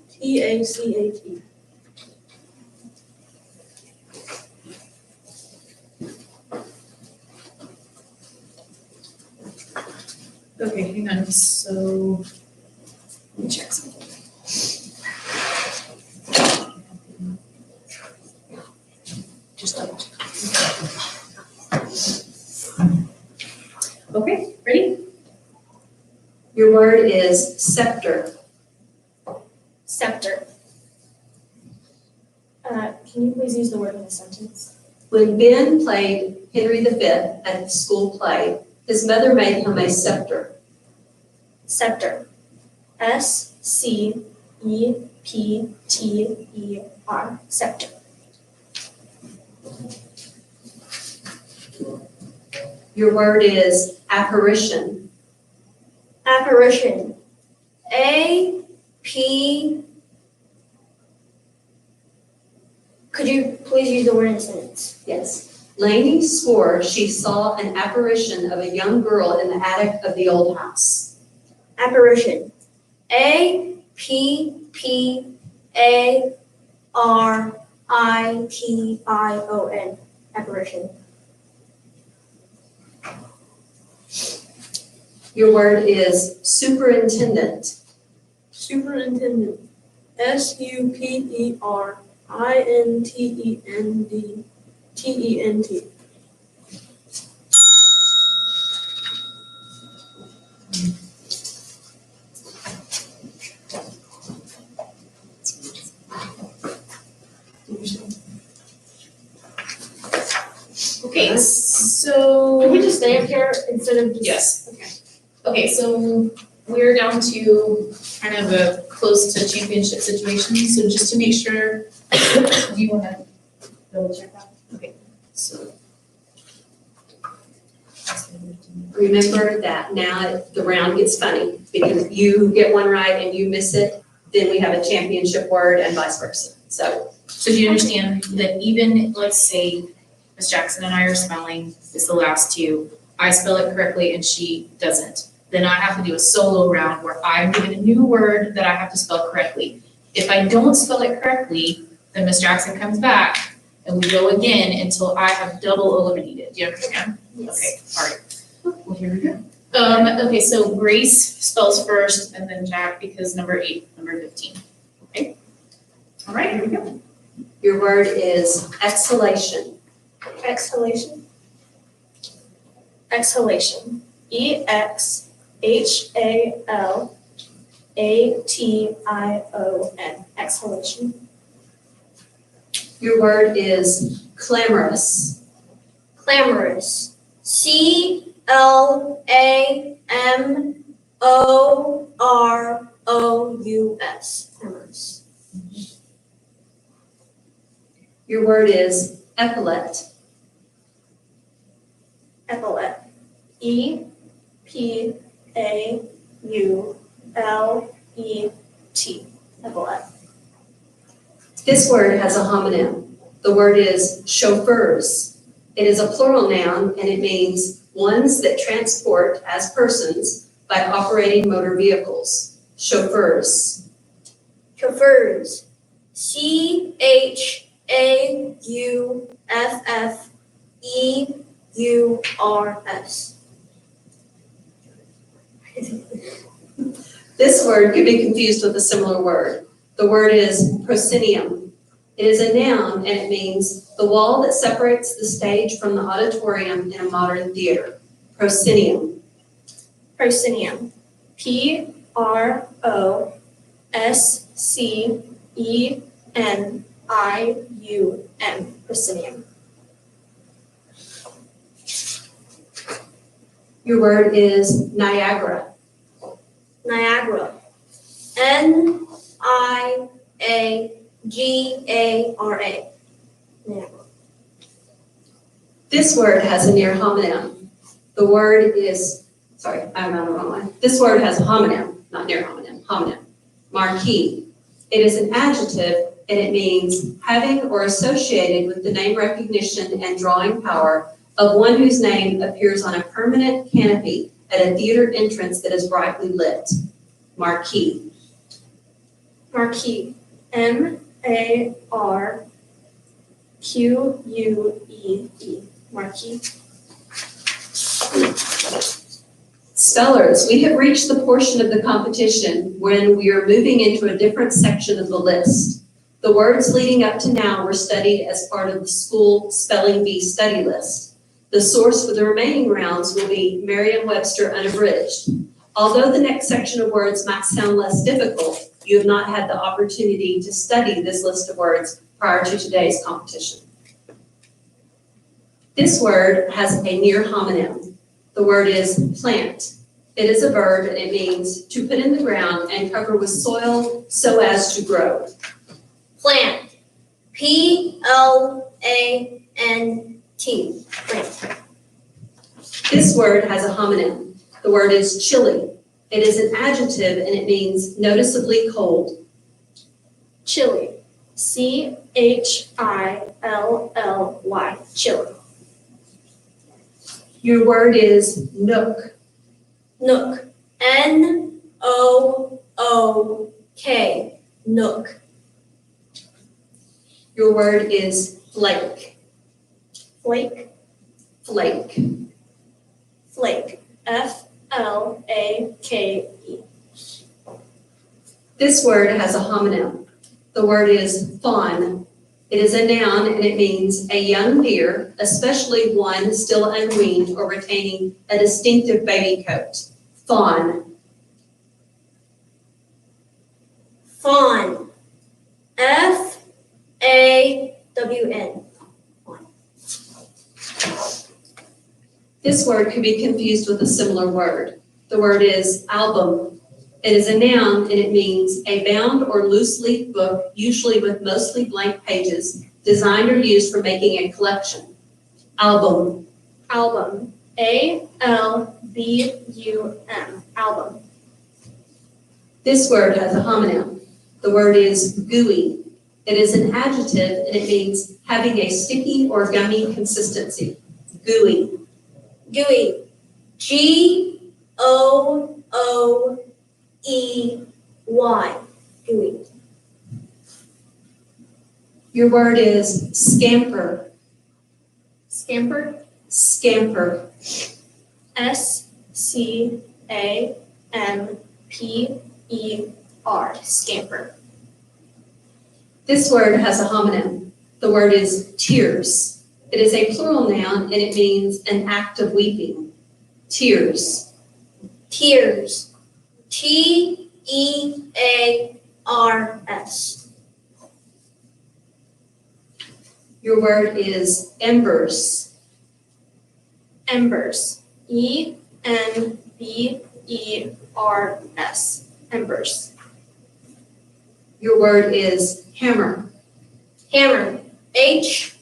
Okay, hang on, so, let me check something. Just double check. Okay, ready? Your word is scepter. Scepter. Can you please use the word in a sentence? When Ben played Henry V at the school play, his mother made him a scepter. Scepter. SCEPTER. Scepter. Your word is apparition. Apparition. AP. Could you please use the word in a sentence? Yes. Lainey swore she saw an apparition of a young girl in the attic of the old house. Apparition. APPARITION. Apparition. Your word is superintendent. Superintendent. SUPERINTENDENT. Okay, so. Can we just stay up here instead of just? Yes. Okay, so we're down to kind of a close to championship situation, so just to make sure, do you wanna double check that? Okay, so. Remember that now the round gets funny because you get one right and you miss it, then we have a championship word and vice versa. So So do you understand that even, let's say, Ms. Jackson and I are spelling, it's the last two, I spell it correctly and she doesn't. Then I have to do a solo round where I'm given a new word that I have to spell correctly. If I don't spell it correctly, then Ms. Jackson comes back and we go again until I have double eliminated. Do you understand? Yes. Okay, all right. Well, here we go. Okay, so Grace spells first and then Jack because number 8, number 15. Okay? All right, here we go. your word is exhalation. Exhalation. Exhalation. EXHALATION. Exhalation. Your word is clamorous. Clamorous. CLAMOROUS. Clamorous. Your word is epaulette. Epaulette. EPAULET. Epaulette. This word has a homonym. The word is chauffeurs. It is a plural noun and it means ones that transport as persons by operating motor vehicles. Chauffeurs. Chauffeurs. CHAUFFEURS. This word could be confused with a similar word. The word is proscenium. It is a noun and it means the wall that separates the stage from the auditorium in a modern theater. Proscenium. Proscenium. PROSCENIUM. Proscenium. Your word is Niagara. Niagara. NIAGARA. Niagara. This word has a near homonym. The word is, sorry, I'm on the wrong one. This word has a homonym, not near homonym, homonym. Marquee. It is an adjective and it means having or associated with the name recognition and drawing power of one whose name appears on a permanent canopy at a theater entrance that is brightly lit. Marquee. Marquee. MARQUEE. Marquee. Spellers, we have reached the portion of the competition when we are moving into a different section of the list. The words leading up to now were studied as part of the school spelling bee study list. The source for the remaining rounds will be Merriam-Webster Unabridged. Although the next section of words might sound less difficult, you have not had the opportunity to study this list of words prior to today's competition. This word has a near homonym. The word is plant. It is a verb and it means to put in the ground and cover with soil so as to grow. Plant. PLANT. Plant. This word has a homonym. The word is chilly. It is an adjective and it means noticeably cold. Chilly. CHILLY. Chilly. Your word is nook. Nook. NOOK. Nook. Your word is flake. Flake. Flake. Flake. FLAKE. This word has a homonym. The word is fawn. It is a noun and it means a young deer, especially one still unweaned or retaining a distinctive baby coat. Fawn. Fawn. FAWN. This word could be confused with a similar word. The word is album. It is a noun and it means a bound or loose leaf book, usually with mostly blank pages, designed or used for making a collection. Album. Album. ALBUM. Album. This word has a homonym. The word is gooey. It is an adjective and it means having a sticky or gummy consistency. Gooey. Gooey. GOOEY. Gooey. Your word is scamper. Scamper. Scamper. SCAMPER. Scamper. This word has a homonym. The word is tears. It is a plural noun and it means an act of weeping. Tears. Tears. TEARS. Your word is embers. Embers. E-N-B-E-R-S. Embers. Your word is hammer. Hammer. H-A-M-M-E-R.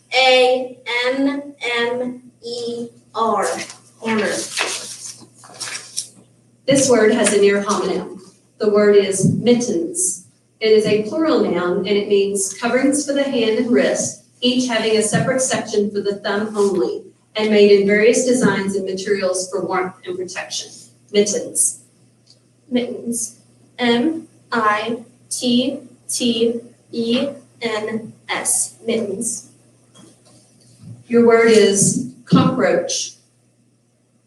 Hammer. This word has a near homonym. The word is mittens. It is a plural noun and it means coverings for the hand and wrist, each having a separate section for the thumb only, and made in various designs and materials for warmth and protection. Mittens. Mittens. M-I-T-T-E-N-S. Mittens. Your word is cockroach.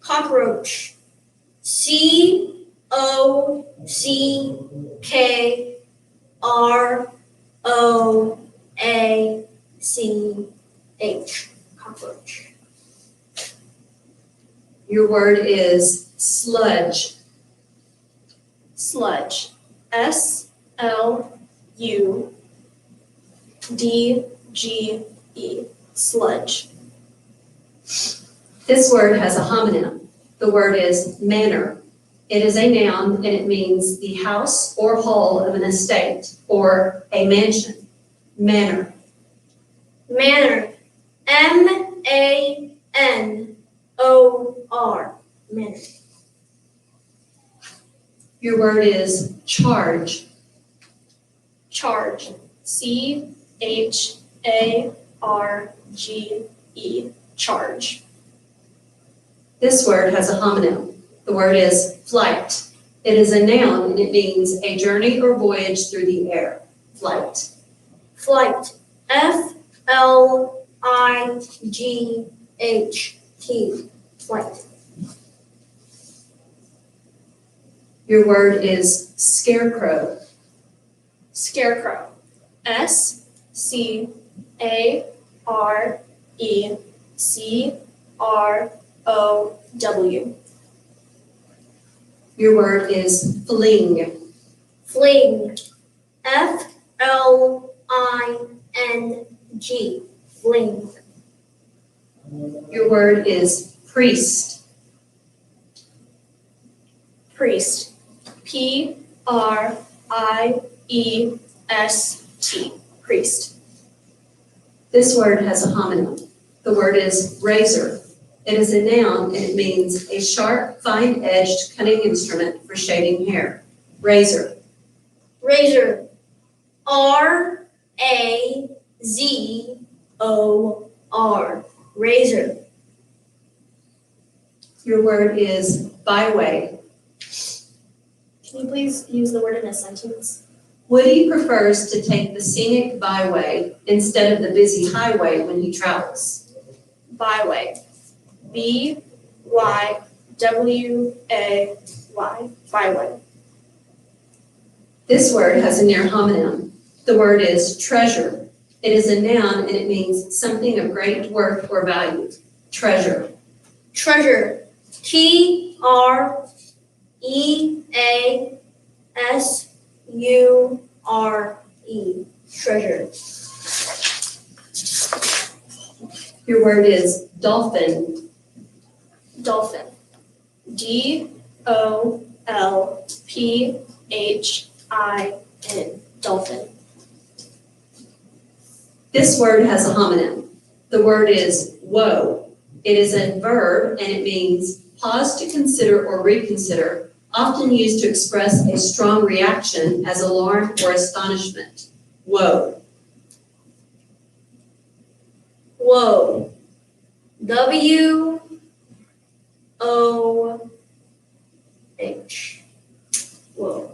Cockroach. C-O-C-K-R-O-A-C-H. Cockroach. Your word is sludge. Sludge. S-L-U-D-G-E. Sludge. This word has a homonym. The word is manor. It is a noun and it means the house or hall of an estate or a mansion. Manor. Manor. M-A-N-O-R. Manor. Your word is charge. Charge. C-H-A-R-G-E. Charge. This word has a homonym. The word is flight. It is a noun and it means a journey or voyage through the air. Flight. Flight. F-L-I-G-H-T. Flight. Your word is scarecrow. Scarecrow. S-C-A-R-E-C-R-O-W. Your word is fling. Fling. F-L-I-N-G. Fling. Your word is priest. Priest. P-R-I-E-S-T. Priest. This word has a homonym. The word is razor. It is a noun and it means a sharp, fine-edged cutting instrument for shaving hair. Razor. Razor. R-A-Z-O-R. Razor. Your word is byway. Can you please use the word in a sentence? Woody prefers to take the scenic byway instead of the busy highway when he travels. Byway. B-Y-W-A-Y. Byway. This word has a near homonym. The word is treasure. It is a noun and it means something of great worth or value. Treasure. Treasure. T-R-E-A-S-U-R-E. Treasure. Your word is dolphin. Dolphin. D-O-L-P-H-I-N. Dolphin. This word has a homonym. The word is woe. It is a verb and it means pause to consider or reconsider, often used to express a strong reaction as alarm or astonishment. Woe. Whoa. W-O-H. Whoa.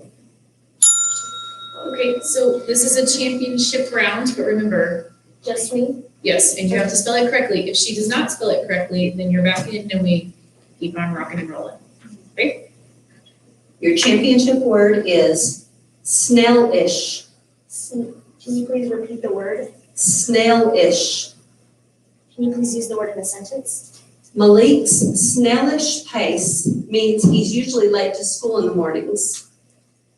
Okay, so this is a championship round, but remember, Just me? yes, and you have to spell it correctly. If she does not spell it correctly, then you're back in and we keep on rocking and rolling. Your championship word is snail-ish. Can you please repeat the word? Snail-ish. Can you please use the word in a sentence? Malik's snailish pace means he's usually late to school in the mornings.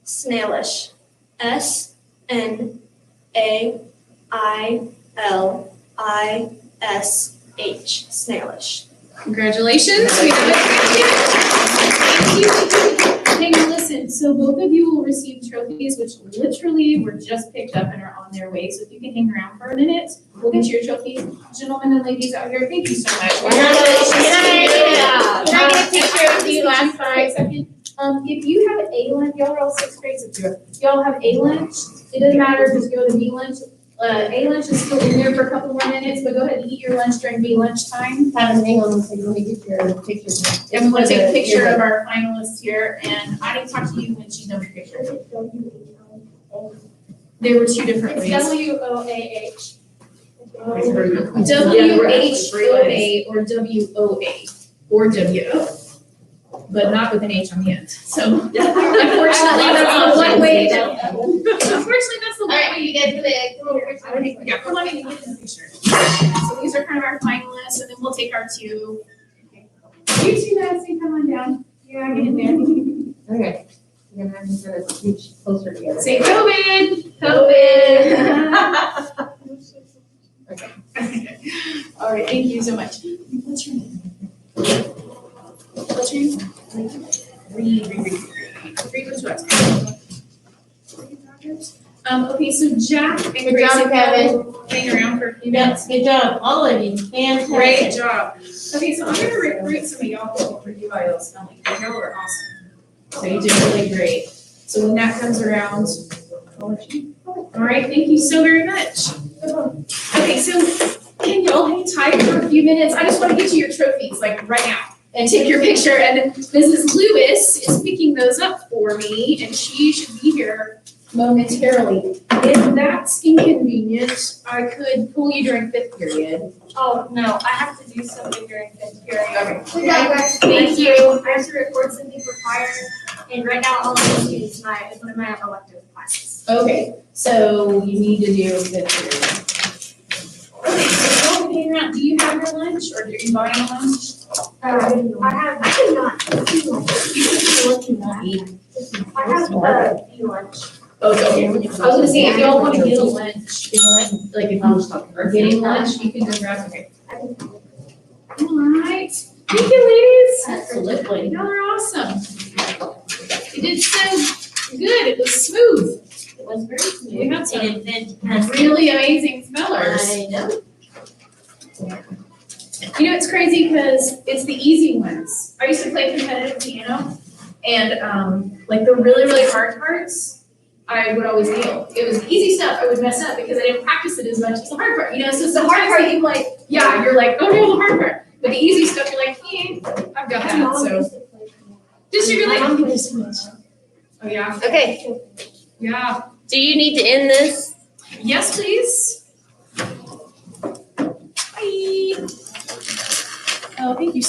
Snailish. S-N-A-I-L Snailish. Congratulations. We have it. Thank you. Hey, now listen, so both of you will receive trophies, which literally were just picked up and are on their way. So if you can hang around for a minute, we'll get your trophy. Gentlemen and ladies out here, thank you so much. Can I get a picture of you last Sorry, second. If you have A lunch, y'all are all sixth grade, so y'all have A lunch, it doesn't matter if you go to B lunch. A lunch is still in there for a couple more minutes, but go ahead and eat your lunch during B lunch time. Have a hang on, so you want to get your pictures. And we'll take a picture of our finalists here, and I can talk to you when she's done with your picture. There were two different ways. WOAH. WHOA or WOA or WO, but not with an H on the end. So unfortunately, that's the one way. Unfortunately, that's the one way you get the. Yeah, come on in and get in the picture. So these are kind of our finalists, and then we'll take our two. You two guys can come on down. Yeah, get in there. Okay. You're gonna have to sort of reach closer together. Say COVID. COVID. Okay. All right, thank you so much. What's your name? What's your name? Reed was what? Okay, so Jack and Good Grace, job, if Kevin. you'll hang around for a few minutes. Yes, good job, all of you, fantastic. Great job. Okay, so I'm gonna recruit some of y'all for you IELTS spelling, because y'all are awesome. So you did really great. So when that comes around, I'll let you. All right, thank you so very much. Okay, so can y'all hang tight for a few minutes? I just want to get you your trophies, like right now, and take your picture. And Mrs. Lewis is picking those up for me, and she should be here momentarily. If that's inconvenient, I could pull you during fifth period. Oh, no, I have to do something during fifth period. Okay. Thank you. I have to record something for choir, and right now all I'm doing is one of my elective classes. Okay, so you need to do fifth period. Okay, so don't hang around. Do you have your lunch, or are you buying a lunch? I do not. I have lunch. Okay. I was gonna say, if y'all want to get a lunch, like if you are getting lunch, you can go grab, okay. All right, thank you, ladies. Absolutely. Y'all are awesome. You did so good, it was smooth. It was very smooth. We had some And fantastic. really amazing spellers. I know. You know, it's crazy because it's the easy ones. I used to play competitive piano, and like the really, really hard parts, I would always nail. It was the easy stuff I would mess up because I didn't practice it as much as the hard part. You know, so the hard part, you like, yeah, you're like, oh no, the hard part. But the easy stuff, you're like, I've got that. So, just you really? Oh yeah. Okay, Yeah. do you need to end this? Yes, please. Bye. Oh, thank you so much.